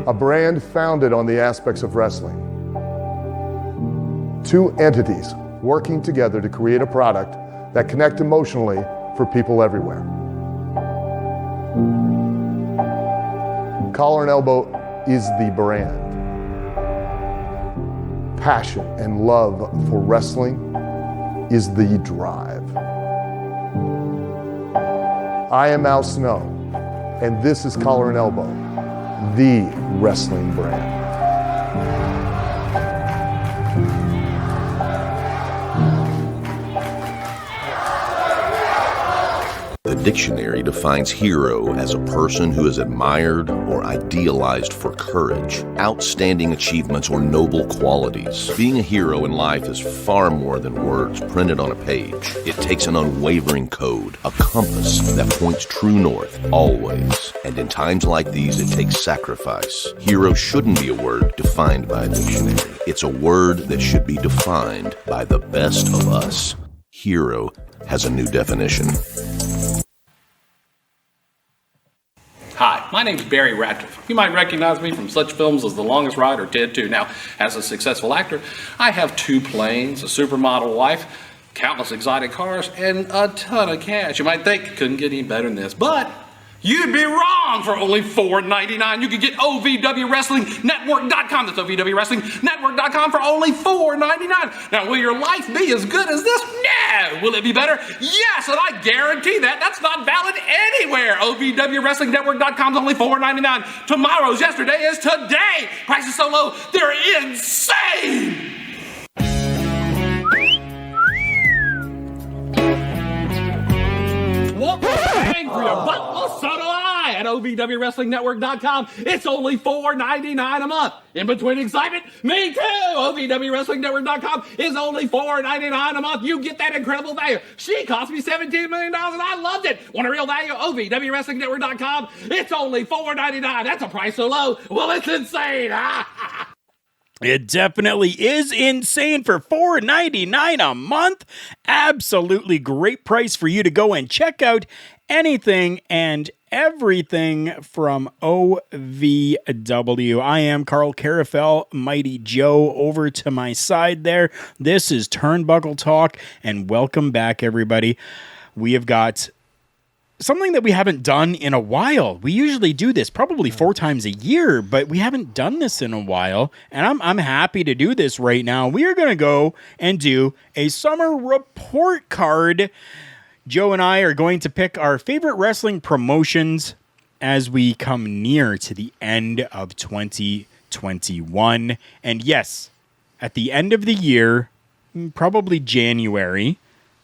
A brand founded on the aspects of wrestling. Two entities working together to create a product that connect emotionally for people everywhere. Collar and Elbow is the brand. Passion and love for wrestling is the drive. I am Al Snow, and this is Collar and Elbow, the wrestling brand. The dictionary defines hero as a person who is admired or idealized for courage, outstanding achievements, or noble qualities. Being a hero in life is far more than words printed on a page. It takes an unwavering code, a compass that points true north, always. And in times like these, it takes sacrifice. Hero shouldn't be a word defined by a dictionary. It's a word that should be defined by the best of us. Hero has a new definition. Hi, my name is Barry Radcliffe. You might recognize me from such films as The Longest Ride or Dead 2. Now, as a successful actor, I have 2 planes, a supermodel wife, countless exotic cars, and a ton of cash. You might think it couldn't get any better than this, but you'd be wrong. For only $4.99, you can get OVWWrestlingNetwork.com. That's OVWWrestlingNetwork.com for only $4.99. Now, will your life be as good as this? No. Will it be better? Yes, and I guarantee that. That's not valid anywhere. OVWWrestlingNetwork.com is only $4.99. Tomorrow's yesterday is today. Prices so low, they're insane. Want bang for your butt? Well, so do I at OVWWrestlingNetwork.com. It's only $4.99 a month. In between excitement, me too. OVWWrestlingNetwork.com is only $4.99 a month. You get that incredible value. She cost me $17 million and I loved it. Want a real value? OVWWrestlingNetwork.com. It's only $4.99. That's a price so low. Well, it's insane. It definitely is insane for $4.99 a month. Absolutely great price for you to go and check out anything and everything from OVW. I am Karl Karufel, Mighty Joe over to my side there. This is Turnbuckle Talk, and welcome back, everybody. We have got something that we haven't done in a while. We usually do this probably 4 times a year, but we haven't done this in a while, and I'm happy to do this right now. We are going to go and do a summer report card. Joe and I are going to pick our favorite wrestling promotions as we come near to the end of 2021. And yes, at the end of the year, probably January,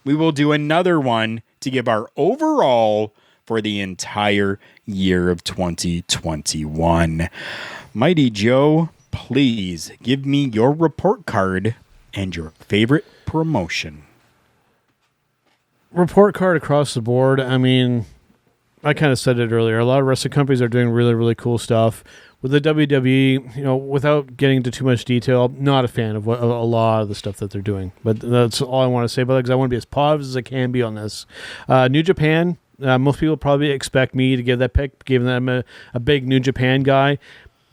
we will do another one to give our overall for the entire year of 2021. Mighty Joe, please give me your report card and your favorite promotion. Report card across the board. I mean, I kind of said it earlier. A lot of wrestling companies are doing really, really cool stuff. With the WWE, you know, without getting into too much detail, I'm not a fan of a lot of the stuff that they're doing. But that's all I want to say about it, because I want to be as positive as I can be on this. New Japan, most people probably expect me to give that pick, given that I'm a big New Japan guy.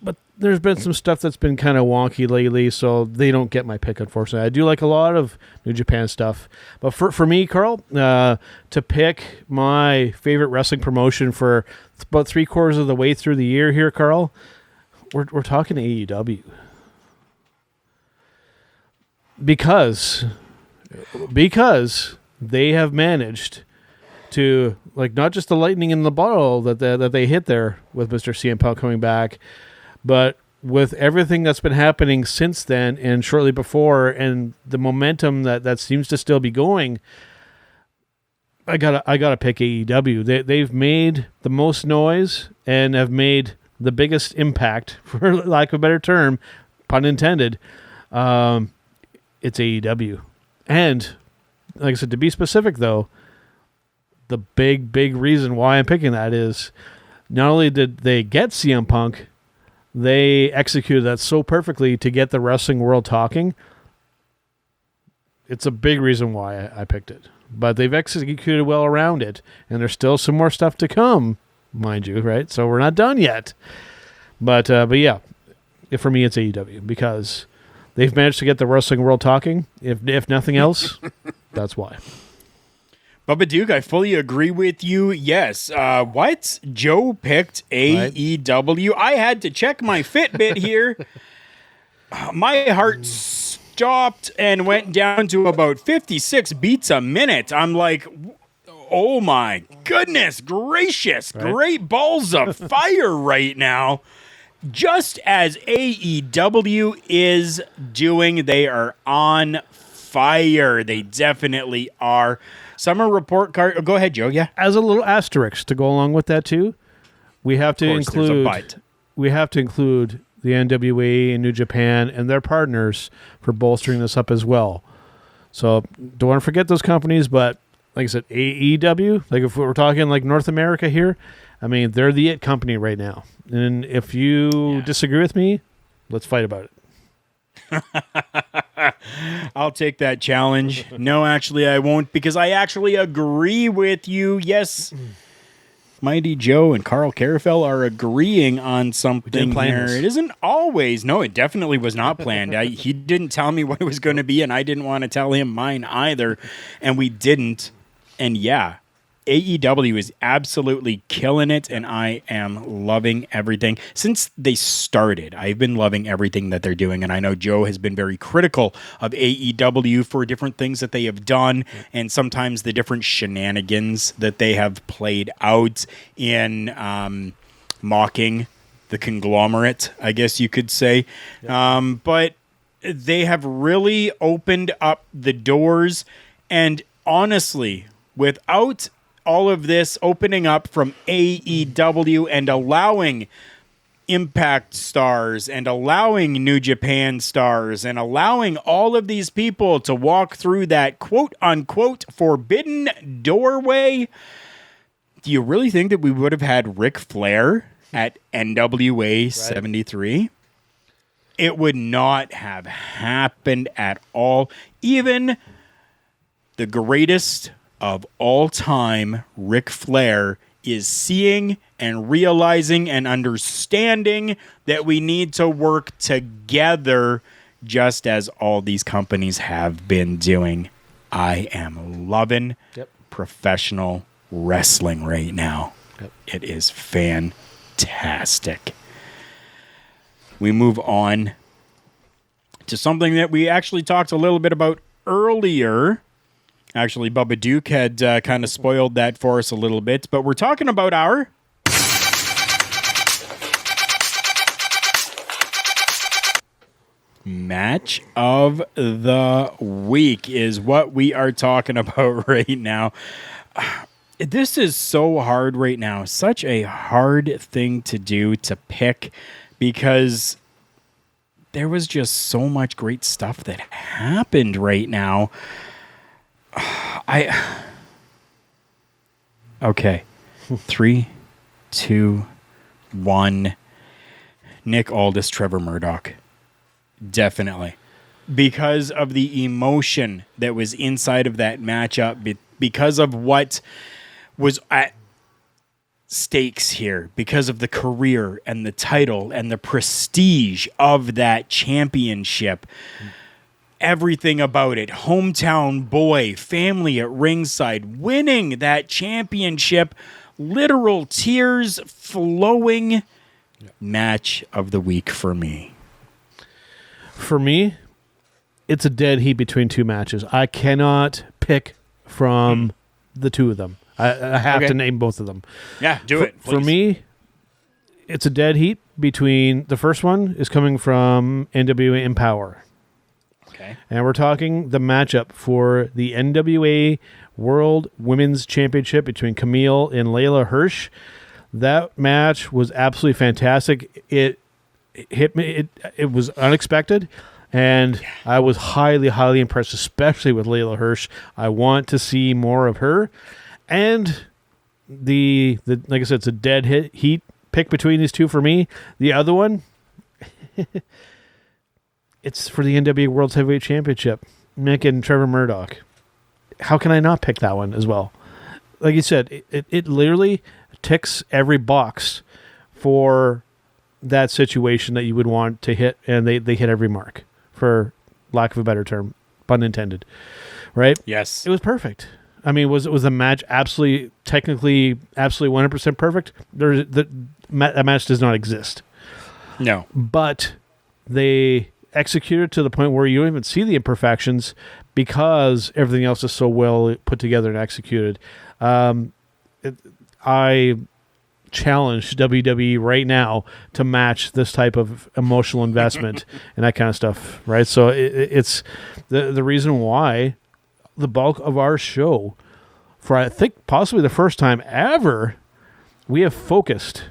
But there's been some stuff that's been kind of wonky lately, so they don't get my pick, unfortunately. I do like a lot of New Japan stuff. But for me, Karl, to pick my favorite wrestling promotion for about 3/4 of the way through the year here, Karl, we're talking AEW. Because they have managed to, like, not just the lightning in the bottle that they hit there with Mr. CM Punk coming back, but with everything that's been happening since then and shortly before, and the momentum that seems to still be going, I gotta pick AEW. They've made the most noise and have made the biggest impact, for lack of a better term, pun intended. It's AEW. And like I said, to be specific though, the big reason why I'm picking that is not only did they get CM Punk, they executed that so perfectly to get the wrestling world talking. It's a big reason why I picked it. But they've executed well around it, and there's still some more stuff to come, mind you, right? So we're not done yet. But yeah, for me, it's AEW, because they've managed to get the wrestling world talking. If nothing else, that's why. Bubba Duke, I fully agree with you. Yes. What? Joe picked AEW. I had to check my Fitbit here. My heart stopped and went down to about 56 beats a minute. I'm like, oh my goodness gracious. Great balls of fire right now. Just as AEW is doing, they are on fire. They definitely are. Summer report card. Oh, go ahead, Joe. Yeah. As a little asterisk to go along with that too, we have to include the NWA and New Japan and their partners for bolstering this up as well. So don't want to forget those companies, but like I said, AEW, like if we're talking like North America here, I mean, they're the it company right now. And if you disagree with me, let's fight about it. I'll take that challenge. No, actually, I won't, because I actually agree with you. Yes, Mighty Joe and Karl Karufel are agreeing on something here. It isn't always. No, it definitely was not planned. He didn't tell me what it was going to be, and I didn't want to tell him mine either, and we didn't. And yeah, AEW is absolutely killing it, and I am loving everything. Since they started, I've been loving everything that they're doing, and I know Joe has been very critical of AEW for different things that they have done, and sometimes the different shenanigans that they have played out in mocking the conglomerate, I guess you could say. But they have really opened up the doors, and honestly, without all of this opening up from AEW and allowing Impact stars and allowing New Japan stars and allowing all of these people to walk through that quote-unquote forbidden doorway, do you really think that we would have had Ric Flair at NWA 73? It would not have happened at all. Even the greatest of all time, Ric Flair, is seeing and realizing and understanding that we need to work together, just as all these companies have been doing. I am loving professional wrestling right now. It is fantastic. We move on to something that we actually talked a little bit about earlier. Actually, Bubba Duke had kind of spoiled that for us a little bit, but we're talking about our match of the week is what we are talking about right now. This is so hard right now. Such a hard thing to do, to pick, because there was just so much great stuff that happened right now. Okay. 3, 2, 1. Nick Aldis, Trevor Murdoch. Definitely. Because of the emotion that was inside of that matchup, because of what was at stakes here, because of the career and the title and the prestige of that championship. Everything about it. Hometown boy, family at ringside, winning that championship, literal tears flowing. Match of the week for me. For me, it's a dead heat between two matches. I cannot pick from the two of them. I have to name both of them. Yeah, do it. For me, it's a dead heat between, the first one is coming from NWA Empowerrr. Okay. And we're talking the matchup for the NWA World Women's Championship between Camille and Layla Hirsch. That match was absolutely fantastic. It hit me. It was unexpected, and I was highly, highly impressed, especially with Layla Hirsch. I want to see more of her. And the like I said, it's a dead heat pick between these two for me. The other one, it's for the NWA World Heavyweight Championship, Nick and Trevor Murdoch. How can I not pick that one as well? Like you said, it literally ticks every box for that situation that you would want to hit, and they hit every mark, for lack of a better term, pun intended. Right? Yes. It was perfect. I mean, was the match technically absolutely 100% perfect? That match does not exist. No. But they executed to the point where you don't even see the imperfections because everything else is so well put together and executed. I challenge WWE right now to match this type of emotional investment and that kind of stuff, right? So it's the reason why the bulk of our show, for I think possibly the first time ever, we have focused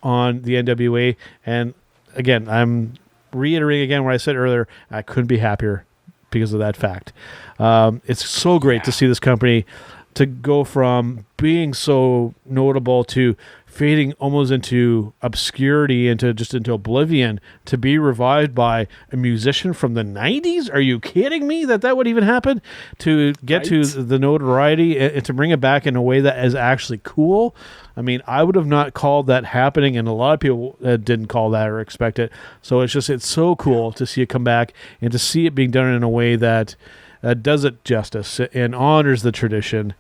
on the NWA. And again, I'm reiterating again what I said earlier, I couldn't be happier because of that fact. It's so great to see this company to go from being so notable to fading almost into obscurity, into oblivion, to be revived by a musician from the 90s. Are you kidding me that would even happen? To get to the notoriety and to bring it back in a way that is actually cool. I mean, I would have not called that happening, and a lot of people didn't call that or expect it. So it's so cool to see it come back and to see it being done in a way that does it justice and honors the tradition.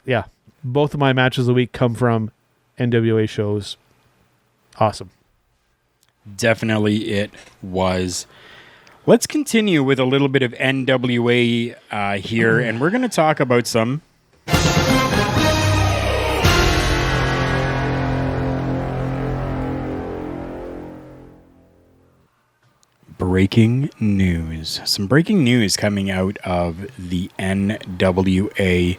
Yeah, both of my matches of the week come from NWA shows. Awesome. Definitely it was. Let's continue with a little bit of NWA here, and we're going to talk about some breaking news. Some breaking news coming out of the NWA.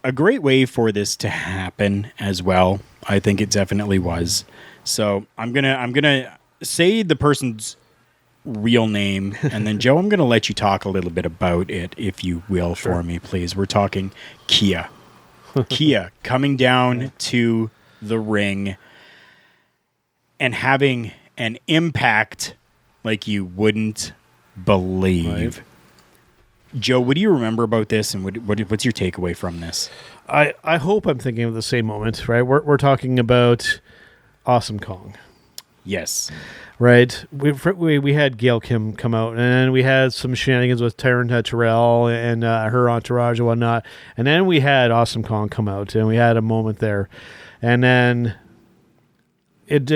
A great way for this to happen as well. I think it definitely was. So I'm gonna say the person's real name, and then Joe, I'm gonna let you talk a little bit about it, if you will, for me, please. We're talking Kia. Kia coming down to the ring and having an impact like you wouldn't believe. Right. Joe, what do you remember about this, and what's your takeaway from this? I hope I'm thinking of the same moment, right? We're talking about Awesome Kong. Yes. Right? We had Gail Kim come out, and then we had some shenanigans with Taryn Terrell and her entourage and whatnot, and then we had Awesome Kong come out, and we had a moment there. And then it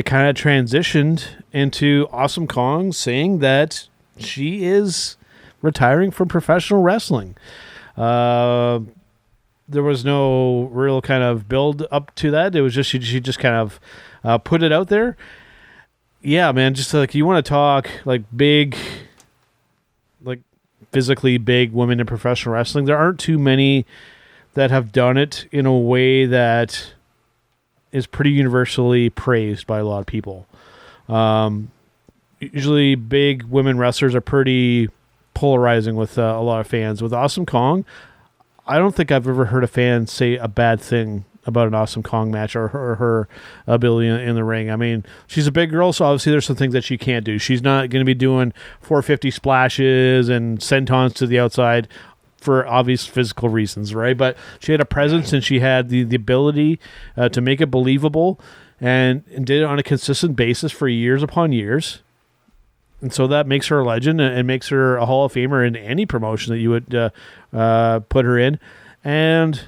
kind of transitioned into Awesome Kong saying that she is retiring from professional wrestling. There was no real kind of build up to that. It was just she just kind of put it out there. Yeah, man, just like you want to talk like big, like physically big women in professional wrestling. There aren't too many that have done it in a way that is pretty universally praised by a lot of people. Usually big women wrestlers are pretty polarizing with a lot of fans. With Awesome Kong, I don't think I've ever heard a fan say a bad thing about an Awesome Kong match or her ability in the ring. I mean, she's a big girl, so obviously there's some things that she can't do. She's not going to be doing 450 splashes and sentons to the outside for obvious physical reasons, right? But she had a presence and she had the ability to make it believable and did it on a consistent basis for years upon years. And so that makes her a legend and makes her a Hall of Famer in any promotion that you would put her in. And,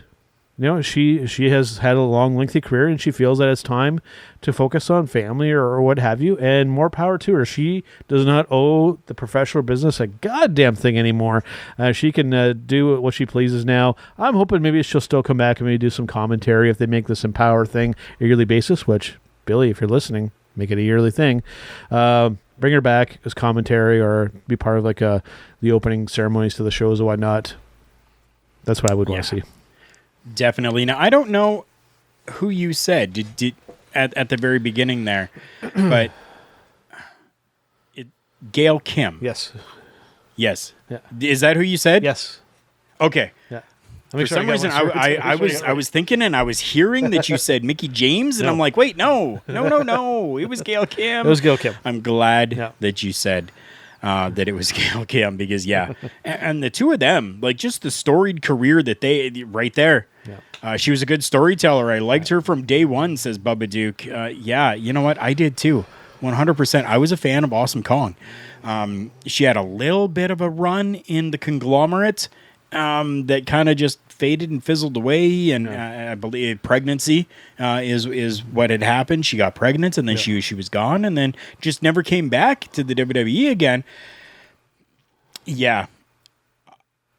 you know, she has had a long, lengthy career, and she feels that it's time to focus on family or what have you, and more power to her. She does not owe the professional business a goddamn thing anymore. She can do what she pleases now. I'm hoping maybe she'll still come back and maybe do some commentary if they make this Empowerrr thing a yearly basis, which, Billy, if you're listening, make it a yearly thing. Bring her back as commentary or be part of like the opening ceremonies to the shows and whatnot. That's what I would want to see. Definitely. Now, I don't know who you said did at the very beginning there, but Gail Kim. Yes. Yes. Yeah. Is that who you said? Yes. Okay. Yeah. For some reason, I was thinking and I was hearing that you said Mickie James, and I'm like, wait, no. It was Gail Kim. It was Gail Kim. I'm glad that you said that it was Gail Kim because, and the two of them, like just the storied career that they, right there. Yeah. She was a good storyteller. I liked her from day one, says Bubba Duke. You know what? I did too. 100%. I was a fan of Awesome Kong. She had a little bit of a run in the conglomerate. that kind of just faded and fizzled away. And I believe pregnancy is what had happened. She got pregnant, and then she was gone, and then just never came back to the WWE again. Yeah.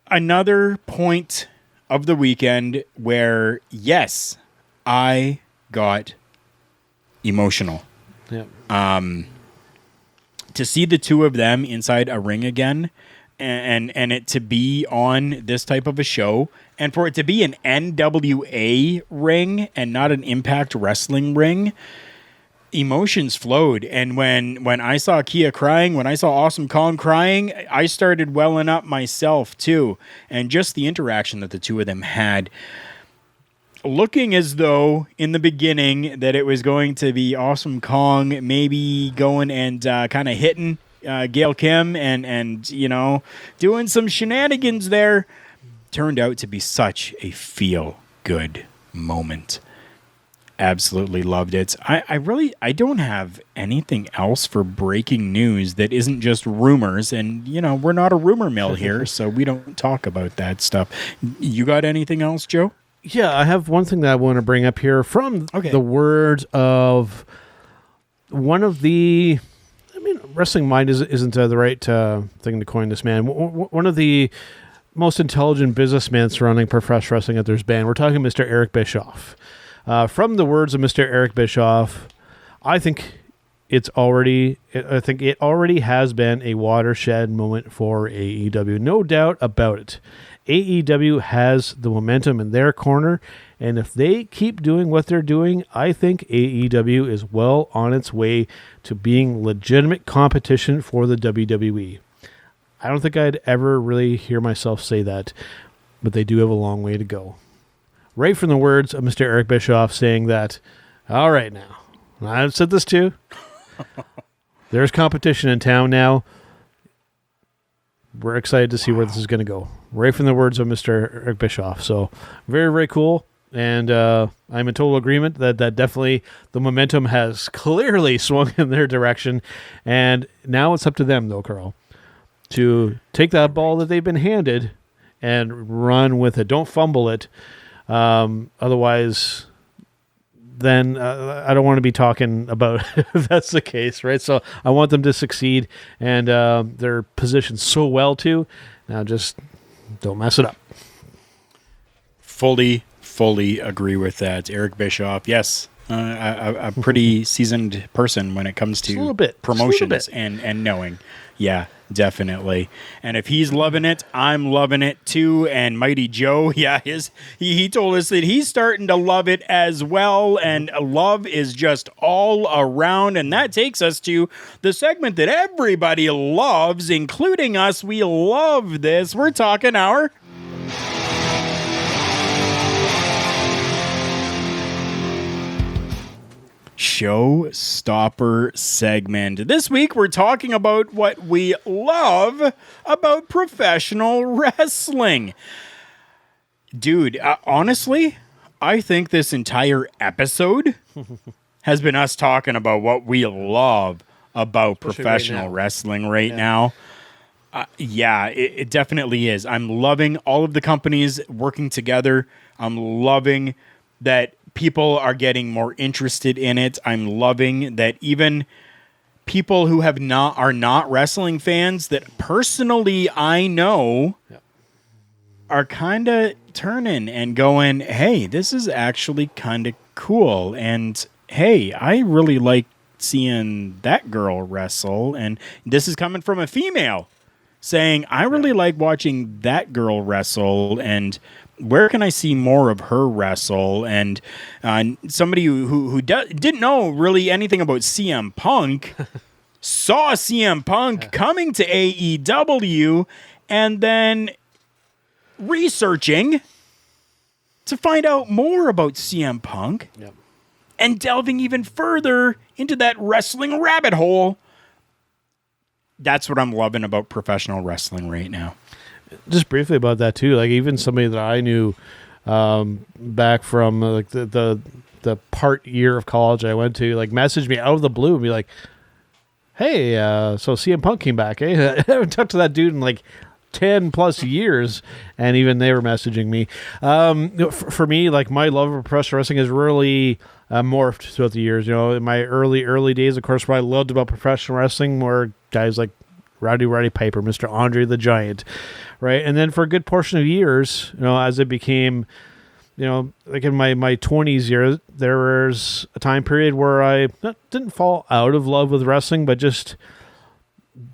Another point of the weekend where, yes, I got emotional. Yeah. To see the two of them inside a ring again, and it to be on this type of a show, and for it to be an NWA ring and not an Impact Wrestling ring, emotions flowed. And when I saw Kia crying, when I saw Awesome Kong crying, I started welling up myself too. And just the interaction that the two of them had, looking as though in the beginning that it was going to be Awesome Kong maybe going and kind of hitting Gail Kim and doing some shenanigans there, turned out to be such a feel-good moment. Absolutely loved it. I don't have anything else for breaking news that isn't just rumors, and we're not a rumor mill here, so we don't talk about that stuff. You got anything else, Joe? Yeah, I have one thing that I want to bring up here from the words of one of the... Wrestling Mind isn't the right thing to coin this man. One of the most intelligent businessmen surrounding professional wrestling out there's banned. We're talking Mr. Eric Bischoff. From the words of Mr. Eric Bischoff, I think it already has been a watershed moment for AEW. No doubt about it. AEW has the momentum in their corner, and if they keep doing what they're doing, I think AEW is well on its way to being legitimate competition for the WWE. I don't think I'd ever really hear myself say that, but they do have a long way to go. Right from the words of Mr. Eric Bischoff saying that, all right now, I've said this too, there's competition in town now. We're excited to see where this is going to go. Right from the words of Mr. Eric Bischoff. So very, very cool. And I'm in total agreement that definitely the momentum has clearly swung in their direction. And now it's up to them, though, Karl, to take that ball that they've been handed and run with it. Don't fumble it. Otherwise, then I don't want to be talking about if that's the case, right? So I want them to succeed, and they're positioned so well, too. Now just don't mess it up. Fully agree with that. Eric Bischoff, yes, a pretty seasoned person when it comes to promotions and knowing. Yeah, definitely. And if he's loving it, I'm loving it too. And Mighty Joe, yeah, he told us that he's starting to love it as well. And love is just all around. And that takes us to the segment that everybody loves, including us. We love this. We're talking our Showstopper segment. This week we're talking about what we love about professional wrestling. Dude, honestly, I think this entire episode has been us talking about what we love about professional wrestling right now. Yeah, it definitely is. I'm loving all of the companies working together. I'm loving that people are getting more interested in it. I'm loving that even people who are not wrestling fans that personally I know are kind of turning and going, hey, this is actually kind of cool. And hey, I really like seeing that girl wrestle. And this is coming from a female saying, I really like watching that girl wrestle, and where can I see more of her wrestle? And somebody who didn't know really anything about CM Punk saw CM Punk coming to AEW and then researching to find out more about CM Punk and delving even further into that wrestling rabbit hole. That's what I'm loving about professional wrestling right now. Just briefly about that too, like even somebody that I knew back from like the part year of college I went to, like messaged me out of the blue and be like, "Hey, so CM Punk came back, eh?" I haven't talked to that dude in like 10 plus years, and even they were messaging me. For me, like, my love of professional wrestling has really morphed throughout the years. You know, in my early days, of course, what I loved about professional wrestling were guys like Roddy Piper, Mr. Andre the Giant, right? And then for a good portion of years, you know, as it became, you know, like in my 20s years, there was a time period where I didn't fall out of love with wrestling, but just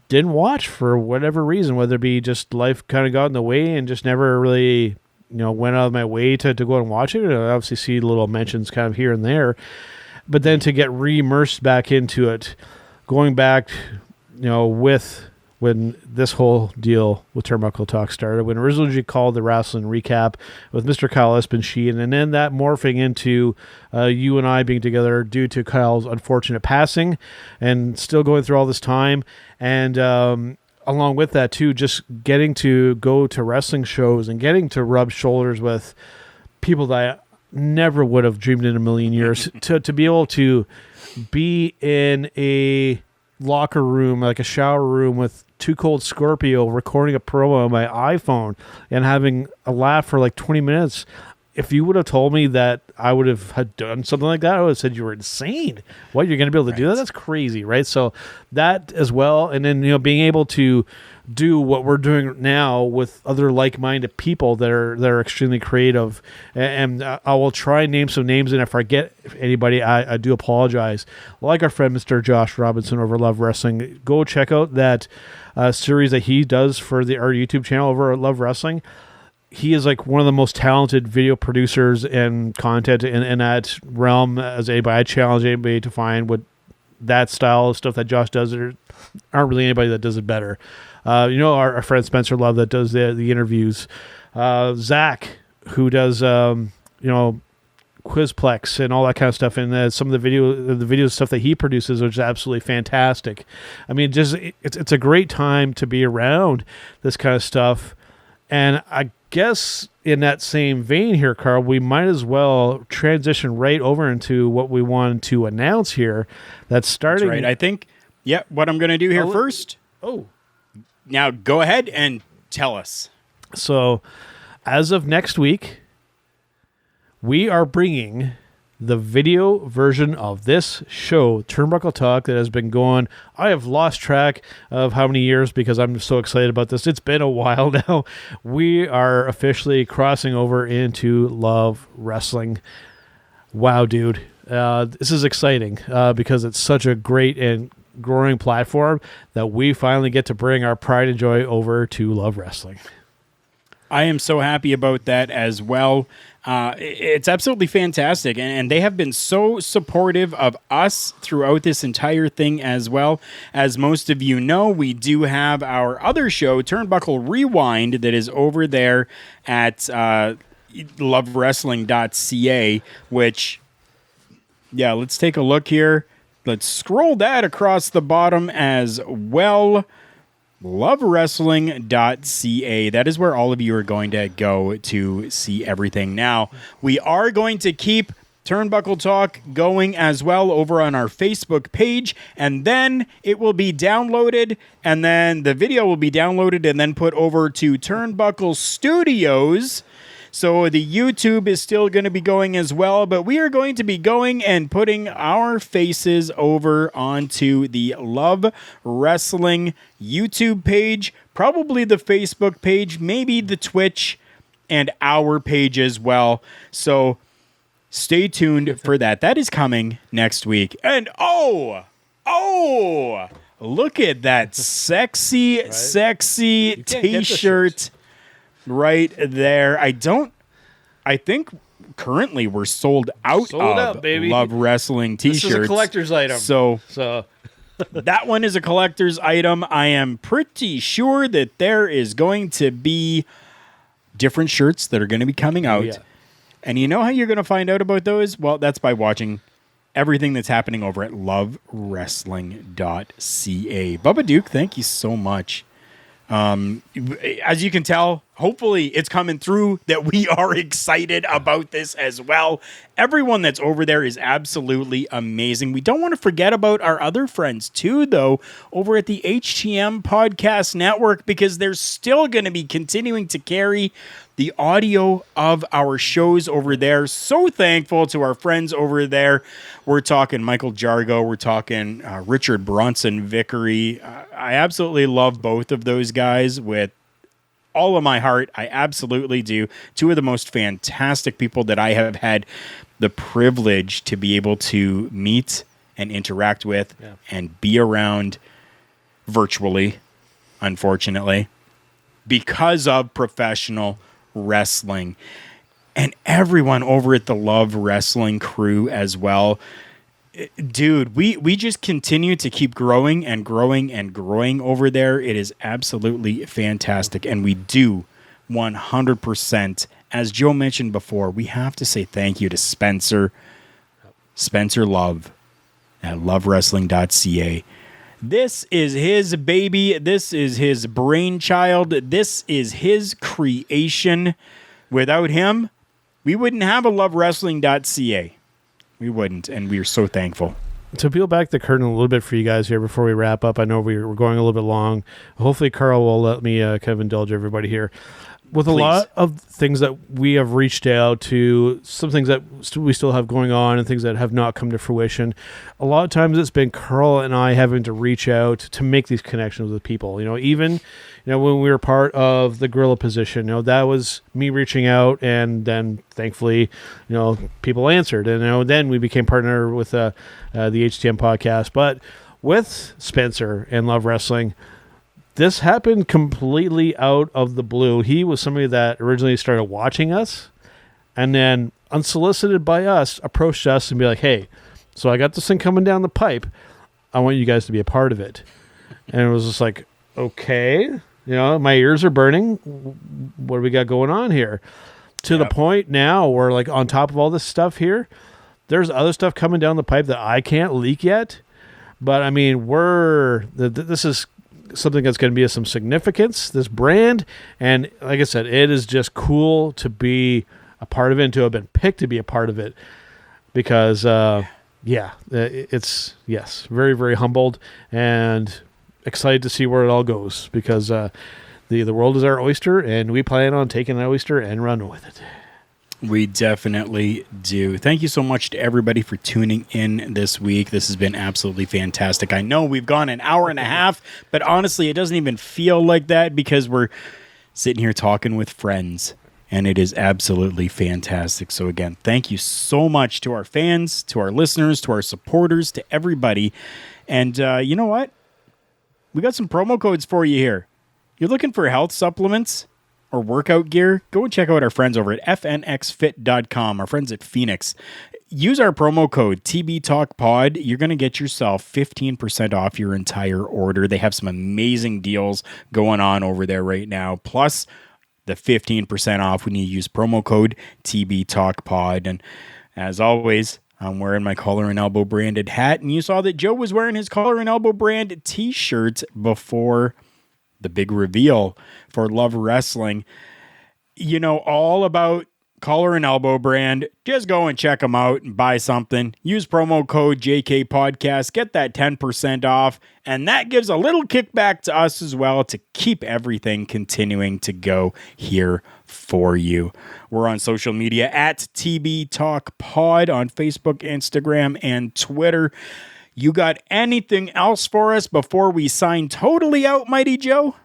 didn't watch for whatever reason, whether it be just life kind of got in the way and just never really, you know, went out of my way to go and watch it. And I obviously see little mentions kind of here and there, but then to get re-immersed back into it, going back, you know, when this whole deal with Turnbuckle Talk started, when originally called the Wrestling Recap with Mr. Kyle Espensheen, and then that morphing into you and I being together due to Kyle's unfortunate passing, and still going through all this time, and along with that too, just getting to go to wrestling shows and getting to rub shoulders with people that I never would have dreamed in a million years, to be able to be in a locker room, like a shower room, with Too Cold Scorpio recording a promo on my iPhone and having a laugh for like 20 minutes. If you would have told me that I would have had done something like that, I would have said you were insane. What, you're going to be able to do that? That's crazy, right? So that as well, and then, you know, being able to do what we're doing now with other like-minded people that are extremely creative. And I will try and name some names, and if I forget anybody, I do apologize. Like our friend Mr. Josh Robinson over Love Wrestling. Go check out that series that he does for our YouTube channel over at Love Wrestling. He is like one of the most talented video producers and content in that realm as anybody. I challenge anybody to find what that style of stuff that Josh does. There aren't really anybody that does it better. You know, our friend Spencer Love that does the interviews. Zach, who does, you know, Quizplex and all that kind of stuff, and some of the video stuff that he produces, which is absolutely fantastic. I mean, just it's a great time to be around this kind of stuff. And I guess in that same vein here, Karl, we might as well transition right over into what we wanted to announce here. That's starting. That's right. I think, yeah, what I'm going to do here first. Oh. Now go ahead and tell us. So, as of next week, we are bringing the video version of this show, Turnbuckle Talk, that has been going. I have lost track of how many years because I'm so excited about this. It's been a while now. We are officially crossing over into Love Wrestling. Wow, dude. This is exciting because it's such a great and growing platform that we finally get to bring our pride and joy over to Love Wrestling. I am so happy about that as well. It's absolutely fantastic, and they have been so supportive of us throughout this entire thing as well. As most of you know, we do have our other show, Turnbuckle Rewind, that is over there at lovewrestling.ca, which, yeah, let's take a look here. Let's scroll that across the bottom as well. lovewrestling.ca. That is where all of you are going to go to see everything. Now, we are going to keep Turnbuckle Talk going as well over on our Facebook page, and then it will be downloaded, and then the video will be downloaded and then put over to Turnbuckle Studios. So the YouTube is still going to be going as well, but we are going to be going and putting our faces over onto the Love Wrestling YouTube page, probably the Facebook page, maybe the Twitch, and our page as well. So stay tuned for that. That is coming next week. And oh, look at that sexy t-shirt. Right there. I think currently we're sold out, baby. Love Wrestling t-shirts. This is a collector's item. So that one is a collector's item. I am pretty sure that there is going to be different shirts that are going to be coming out. Yeah. And you know how you're going to find out about those? Well, that's by watching everything that's happening over at lovewrestling.ca. Bubba Duke, thank you so much. As you can tell, hopefully it's coming through that we are excited about this as well. Everyone that's over there is absolutely amazing. We don't want to forget about our other friends too, though, over at the HTM Podcast Network, because they're still going to be continuing to carry the audio of our shows over there. So thankful to our friends over there. We're talking Michael Jargo. We're talking Richard Bronson Vickery. I absolutely love both of those guys with all of my heart. I absolutely do. Two of the most fantastic people that I have had the privilege to be able to meet and interact with and be around virtually, unfortunately, because of professional wrestling. And everyone over at the Love Wrestling crew as well. Dude, we just continue to keep growing and growing and growing over there. It is absolutely fantastic. And we do 100%. As Joe mentioned before, we have to say thank you to Spencer Love at lovewrestling.ca. This is his baby. This is his brainchild. This is his creation. Without him, we wouldn't have a lovewrestling.ca. We wouldn't, and we are so thankful. To peel back the curtain a little bit for you guys here before we wrap up, I know we're going a little bit long. Hopefully, Karl will let me kind of indulge everybody here. With a lot of things that we have reached out to, some things that we still have going on and things that have not come to fruition, a lot of times it's been Karl and I having to reach out to make these connections with people. Even when we were part of the Gorilla Position, that was me reaching out, and then thankfully, people answered, and then we became partner with the HTM podcast. But with Spencer and Love Wrestling, this happened completely out of the blue. He was somebody that originally started watching us, and then unsolicited by us, approached us and be like, hey, so I got this thing coming down the pipe. I want you guys to be a part of it. And it was just like, okay, my ears are burning. What do we got going on here? To the point now where, like, on top of all this stuff here, there's other stuff coming down the pipe that I can't leak yet. But, I mean, this is something that's going to be of some significance, this brand. And like I said, it is just cool to be a part of it and to have been picked to be a part of it, because it's very, very humbled and excited to see where it all goes, because the world is our oyster, and we plan on taking that oyster and running with it. We definitely do. Thank you so much to everybody for tuning in this week. This has been absolutely fantastic. I know we've gone an hour and a half, but honestly, it doesn't even feel like that, because we're sitting here talking with friends, and it is absolutely fantastic. So again, thank you so much to our fans, to our listeners, to our supporters, to everybody. And you know what? We got some promo codes for you here. You're looking for health supplements or workout gear? Go and check out our friends over at fnxfit.com, our friends at Phoenix. Use our promo code TBTalkPod. You're going to get yourself 15% off your entire order. They have some amazing deals going on over there right now. Plus the 15% off when you use promo code TBTalkPod. And as always, I'm wearing my Collar and Elbow branded hat. And you saw that Joe was wearing his Collar and Elbow brand t-shirt before the big reveal for Love Wrestling. All about Collar and Elbow brand. Just go and check them out and buy something. Use promo code JK Podcast. Get that 10% off. And that gives a little kickback to us as well to keep everything continuing to go here for you. We're on social media at TB Talk Pod on Facebook, Instagram, and Twitter. You got anything else for us before we sign totally out, Mighty Joe?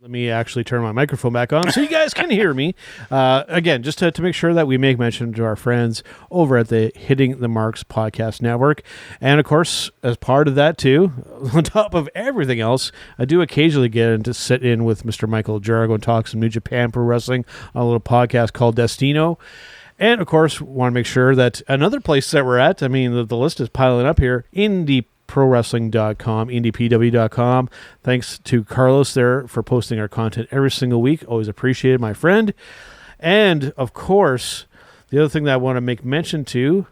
Let me actually turn my microphone back on so you guys can hear me. Again, just to make sure that we make mention to our friends over at the Hitting the Marks Podcast Network. And, of course, as part of that, too, on top of everything else, I do occasionally get in to sit in with Mr. Michael Jargo and talk some New Japan Pro Wrestling on a little podcast called Destino. And, of course, want to make sure that another place that we're at, I mean, the list is piling up here, IndieProWrestling.com, IndiePW.com. Thanks to Carlos there for posting our content every single week. Always appreciated, my friend. And, of course, the other thing that I want to make mention to,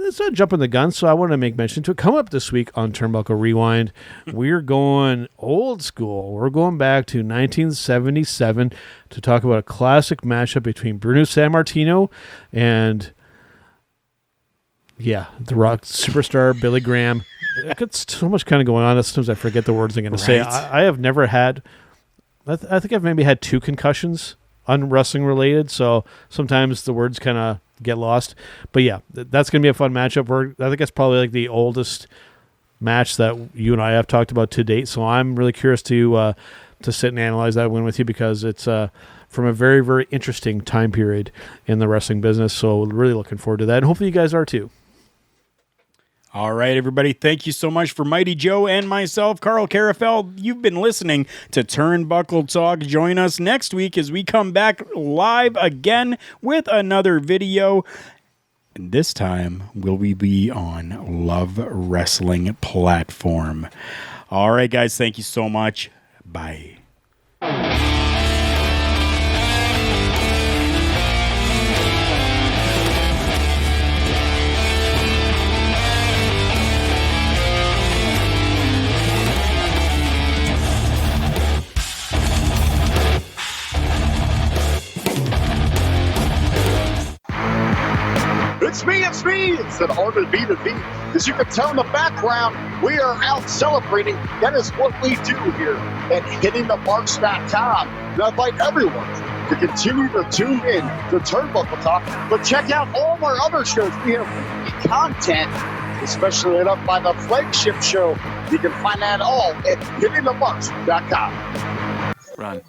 it's not jumping the gun, so I want to make mention to it. Come up this week on Turnbuckle Rewind, we're going old school. We're going back to 1977 to talk about a classic matchup between Bruno Sammartino and, the Rock superstar Billy Graham. I got so much kind of going on that sometimes I forget the words I'm going to say. I have never had, I think I've maybe had 2 concussions unwrestling related, so sometimes the words kind of get lost. But yeah, that's going to be a fun matchup. I think that's probably like the oldest match that you and I have talked about to date, so I'm really curious to sit and analyze that one with you, because it's from a very, very interesting time period in the wrestling business, so really looking forward to that, and hopefully you guys are too. All right, everybody. Thank you so much for Mighty Joe and myself, Karl Karufel. You've been listening to Turnbuckle Talk. Join us next week as we come back live again with another video. And this time, will we be on Love Wrestling platform. All right, guys. Thank you so much. Bye. It's me. It's an honor to be the V. As you can tell in the background, we are out celebrating. That is what we do here at hittingthemarks.com. And I invite everyone to continue to tune in to Turnbuckle Talk, but check out all of our other shows. We have weekly content, especially lit up by the flagship show. You can find that all at hittingthemarks.com. Run.